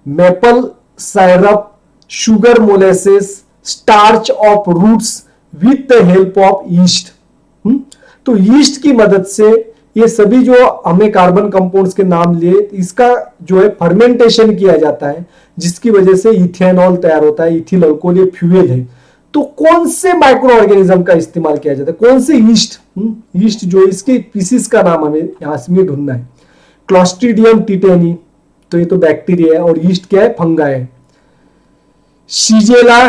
maple syrup, sugar molasses, starch of roots with the help of yeast. तो ईस्ट की मदद से ये सभी जो हमें कार्बन कंपाउंड्स के नाम लिए, इसका जो है फर्मेंटेशन किया जाता है, जिसकी वजह से इथेनॉल तैयार होता है। इथिल अल्कोहल ये फ्यूल है। तो कौन से माइक्रो ऑर्गेनिज्म का इस्तेमाल किया जाता है? कौन से ईस्ट? ईस्ट जो इसके स्पीसीज का नाम हमें यहां से ढूंढना है। क्लॉस्ट्रीडियम टिटेनी, तो ये तो बैक्टीरिया है, और ईस्ट क्या है? फंगा है। शिजेला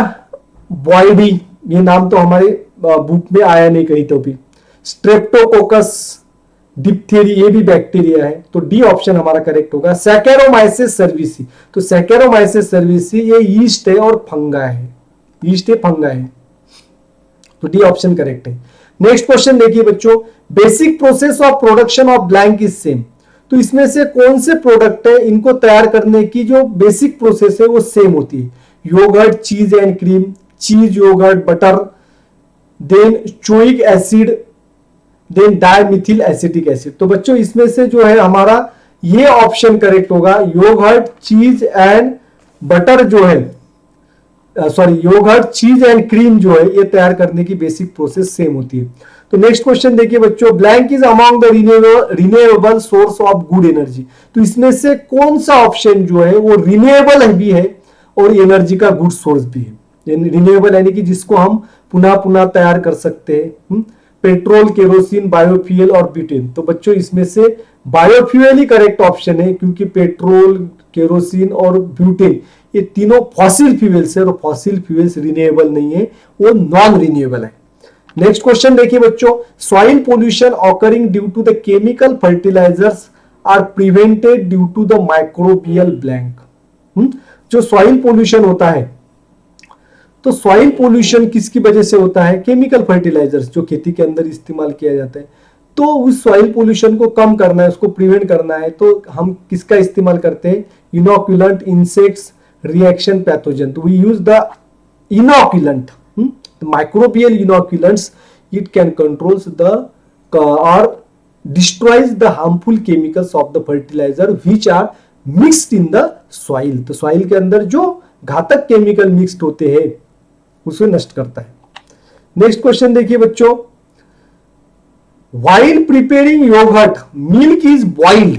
बॉयडी, ये नाम तो हमारे बुक में आया नहीं कहीं तो भी। स्ट्रेप्टोकोकस, डिप्थेरी, ये भी बैक्टीरिया है। तो डी ऑप्शन हमारा करेक्ट होगा। सैकेरोमाइसिस सर्विसी, तो सैकेरोमाइसिस सर्विसी ये ईस्ट है और फंगा है। ईस्ट है, फंगा है, तो डी ऑप्शन करेक्ट है। नेक्स्ट क्वेश्चन देखिए बच्चों, basic process of production of blank is same. तो इसमें से कौन से प्रोडक्ट है इनको तैयार करने की जो बेसिक प्रोसेस है वो सेम होती है? Yogurt, cheese and cream, cheese, yogurt, butter, then चोइक acid, then dimethyl acetic acid. तो बच्चों इसमें से जो है हमारा ये ऑप्शन करेक्ट होगा। योगर्ट, चीज एंड बटर जो है, sorry, yogurt, cheese and cream जो है ये तैयार करने की बेसिक प्रोसेस सेम होती है। तो नेक्स्ट क्वेश्चन देखिए बच्चों, blank is among the renewable source of good energy. तो इसमें से कौन सा ऑप्शन जो है वो रिन्यूएबल भी है और एनर्जी का गुड सोर्स भी है? रिन्यूएबल यानी कि जिसको हम पुनः पुनः तैयार कर सकते हैं। पेट्रोल, केरोसिन, बायोफ्यूल और ब्यूटेन। तो बच्चों इसमें से बायोफ्यूल ही करेक्ट ऑप्शन है, क्योंकि पेट्रोल, केरोसिन और ब्यूटेन ये तीनों फॉसिल फ्यूल्स है, और फॉसिल फ्यूल्स रिन्यूएबल नहीं है, वो नॉन रिन्यूएबल है। नेक्स्ट क्वेश्चन देखिए बच्चों, soil pollution occurring due to the chemical fertilisers are prevented due to the microbial blank. जो सॉइल पोल्यूशन होता है, तो सॉइल पोल्यूशन किसकी वजह से होता है? केमिकल फर्टिलाइजर्स जो खेती के अंदर इस्तेमाल किया जाता है। तो उस सॉइल पोल्यूशन को कम करना है, उसको प्रिवेंट करना है, तो हम किसका इस्तेमाल करते हैं? Inoculant, insects, reaction pathogen. तो we use the inoculant, microbial inoculants, it can controls the or destroys the harmful chemicals of the fertilizer which are mixed in the soil। तो सॉइल के अंदर जो घातक केमिकल मिक्स्ड होते हैं उसे नष्ट करता है। नेक्स्ट क्वेश्चन देखिए बच्चों, while preparing yogurt milk is boiled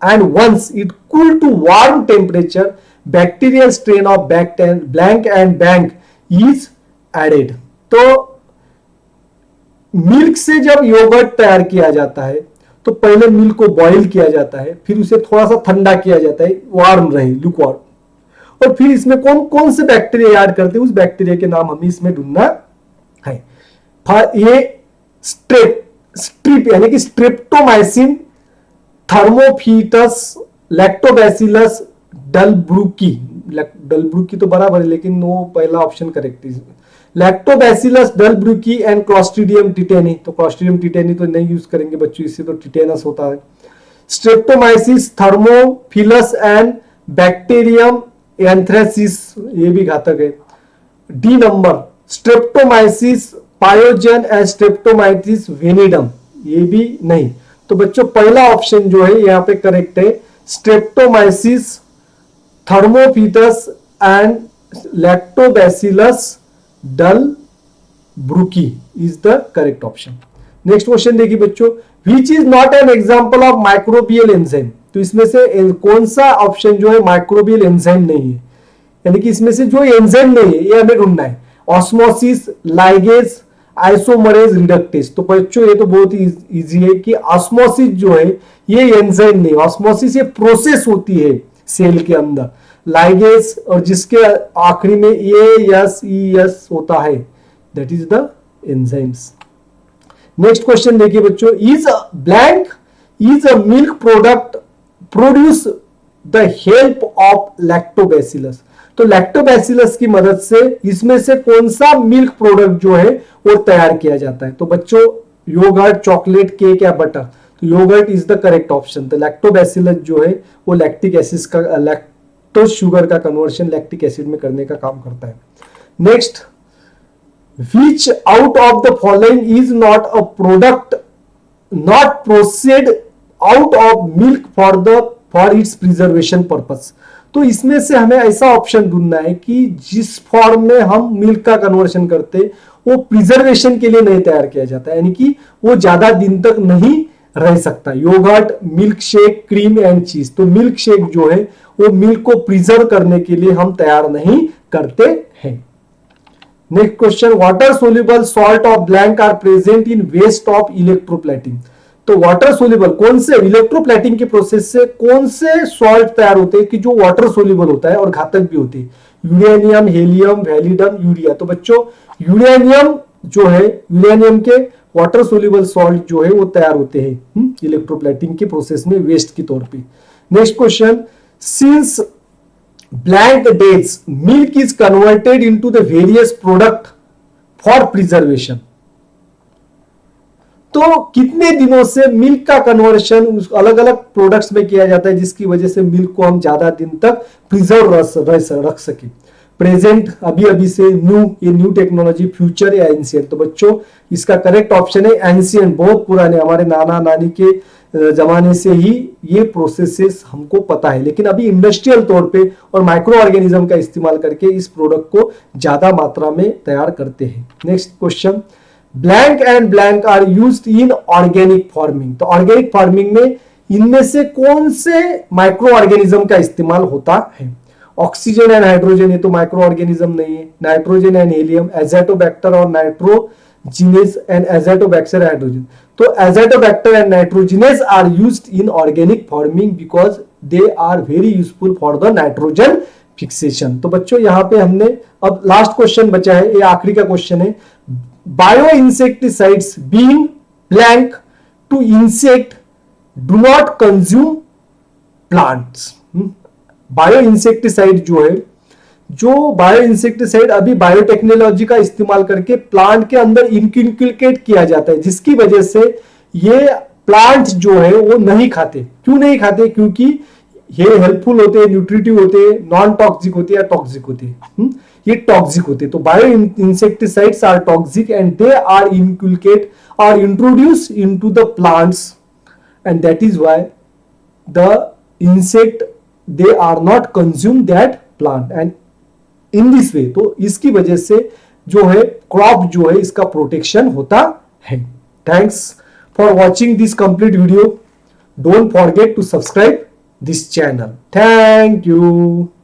and once it cooled to warm temperature bacterial strain of blank and blank is added। तो मिल्क से जब योगर्ट तैयार किया जाता है तो पहले मिल्क को बॉईल किया जाता है, फिर उसे थोड़ा सा ठंडा किया जाता है, वार्म रहे, लुकवार्म, और फिर इसमें कौन कौन से बैक्टीरिया ऐड करते हैं उस बैक्टीरिया के नाम हमें इसमें ढूंढना है। ये स्ट्रिप यानी कि स्ट्रेप्टोमाइसिन, थर्मोफिटस, लैक्टोबैसिलस डलब्रुकी तो बराबर है लेकिन वो पहला ऑप्शन करेक्ट है। लैक्टोबैसिलस डलब्रुकी एंड क्लॉस्ट्रीडियम टिटेनी, तो क्लॉस्ट्रीडियम टिटेनी तो नहीं यूज करेंगे बच्चों, इससे तो टिटेनस होता है। Streptomyces, thermophilus and bacterium anthracis, ये भी घातक है। D number streptomyces pyogen and streptomyces वेनिडम, ये भी नहीं। तो बच्चों पहला ऑप्शन जो है यहाँ पे करेक्ट है, streptomyces, thermophilus and lactobacillus delbrueckii is the correct option. Next question देखिए बच्चों, which is not an example of microbial enzyme. तो इसमें से कौन सा ऑप्शन जो है माइक्रोबियल एंजाइम नहीं है, यानी कि इसमें से जो एंजाइम नहीं है ये हमें ढूंढना है। Osmosis, ligase, isomerase, reductase. तो बच्चों ये तो बहुत ही इजी है कि ऑस्मोसिस जो है ये एंजाइम नहीं, ऑस्मोसिस ये प्रोसेस होती है सेल के अंदर। लाइगेज और जिसके आखिरी में एस होता है, that is the enzymes. Next question देखिए बच्चों, is blank is a milk product produce the help of lactobacillus. तो लैक्टोबैसिलस की मदद से इसमें से कौन सा मिल्क प्रोडक्ट जो है वो तैयार किया जाता है? तो बच्चों योगर्ट, चॉकलेट, केक या बटर। तो yoghurt is the correct option. तो लैक्टोबैसिलस जो है वो लैक्टिक एसिड का लैक्टोज शुगर का कन्वर्शन लैक्टिक एसिड में करने का काम करता है। Next, which out of the following is not a product not processed out of milk for its preservation purpose. तो इसमें से हमें ऐसा ऑप्शन ढूंढना है कि जिस फॉर्म में हम मिल्क का कन्वर्शन करते वो प्रिजर्वेशन के लिए नहीं तैयार किया जाता, यानी कि वो ज्यादा दिन तक नहीं रह सकता। Yoghurt, milk shake, cream and cheese. तो मिल्क शेक जो है वो मिल्क को प्रिजर्व करने के लिए हम तैयार नहीं करते हैं। Next question, water soluble salt of blank are present in waste of electroplating. तो वाटर सोल्यूबल कौन से इलेक्ट्रोप्लेटिंग के प्रोसेस से कौन से सॉल्ट तैयार होते हैं कि जो वाटर सोल्यूबल होता है और घातक भी होते हैं? यूरेनियम, हेलियम, वैलिडम, यूरिया। तो बच्चों यूरेनियम जो है, यूरेनियम के वाटर सोल्यूबल सॉल्ट जो है वो तैयार होते हैं इलेक्ट्रोप्लेटिंग के प्रोसेस में वेस्ट के तौर पे। Next question, since blank dates milk is converted into the various product for preservation. तो कितने दिनों से मिल्क का कन्वर्शन अलग अलग प्रोडक्ट्स में किया जाता है जिसकी वजह से मिल्क को हम ज्यादा दिन तक प्रिजर्व रख सके? प्रेजेंट, अभी अभी से, न्यू, ये न्यू टेक्नोलॉजी, फ्यूचर या एंशियंट। तो बच्चों इसका करेक्ट ऑप्शन है एंशियंट, बहुत पुराने, हमारे नाना नानी के जमाने से ही ये प्रोसेसेस हमको पता है, लेकिन अभी इंडस्ट्रियल तौर पे और माइक्रो ऑर्गेनिज्म का इस्तेमाल करके इस प्रोडक्ट को ज्यादा मात्रा में तैयार करते हैं। Next question, blank and blank are used in organic farming. तो ऑर्गेनिक फार्मिंग में इनमें से कौन से माइक्रो ऑर्गेनिज्म का इस्तेमाल होता है? ऑक्सीजन एंड हाइड्रोजन, ये तो माइक्रो ऑर्गेनिज्म नहीं है। नाइट्रोजन एंड हीलियम, एज़ोटोबैक्टर और नाइट्रोजिनेस एंड एज़ोटोबैक्टर हाइड्रोजन। तो azotobacter and nitrogenase are used in organic farming because they are very useful for the nitrogen fixation. तो बच्चों यहाँ पे हमने अब लास्ट क्वेश्चन बचा है, ये आखिरी का क्वेश्चन है। Bio insecticides being blank to insect do not consume plants. Bio insecticide जो है, जो बायो इंसेक्टिसाइड अभी बायोटेक्नोलॉजी का इस्तेमाल करके प्लांट के अंदर इनक्यूलकेट किया जाता है, जिसकी वजह से ये प्लांट जो है वो नहीं खाते। क्यों नहीं खाते? क्योंकि ये हेल्पफुल होते हैं, न्यूट्रिटिव होते हैं, नॉन टॉक्सिक होते हैं या टॉक्सिक होते हैं। ये टॉक्सिक होते हैं। तो bio insecticides are toxic and they are inculcate और introduce into the plants and that is why the insect they are not consume that plant and in this way. तो इसकी वजह से जो है क्रॉप जो है इसका प्रोटेक्शन होता है। Thanks for watching this complete video. Don't forget to subscribe this channel. Thank you.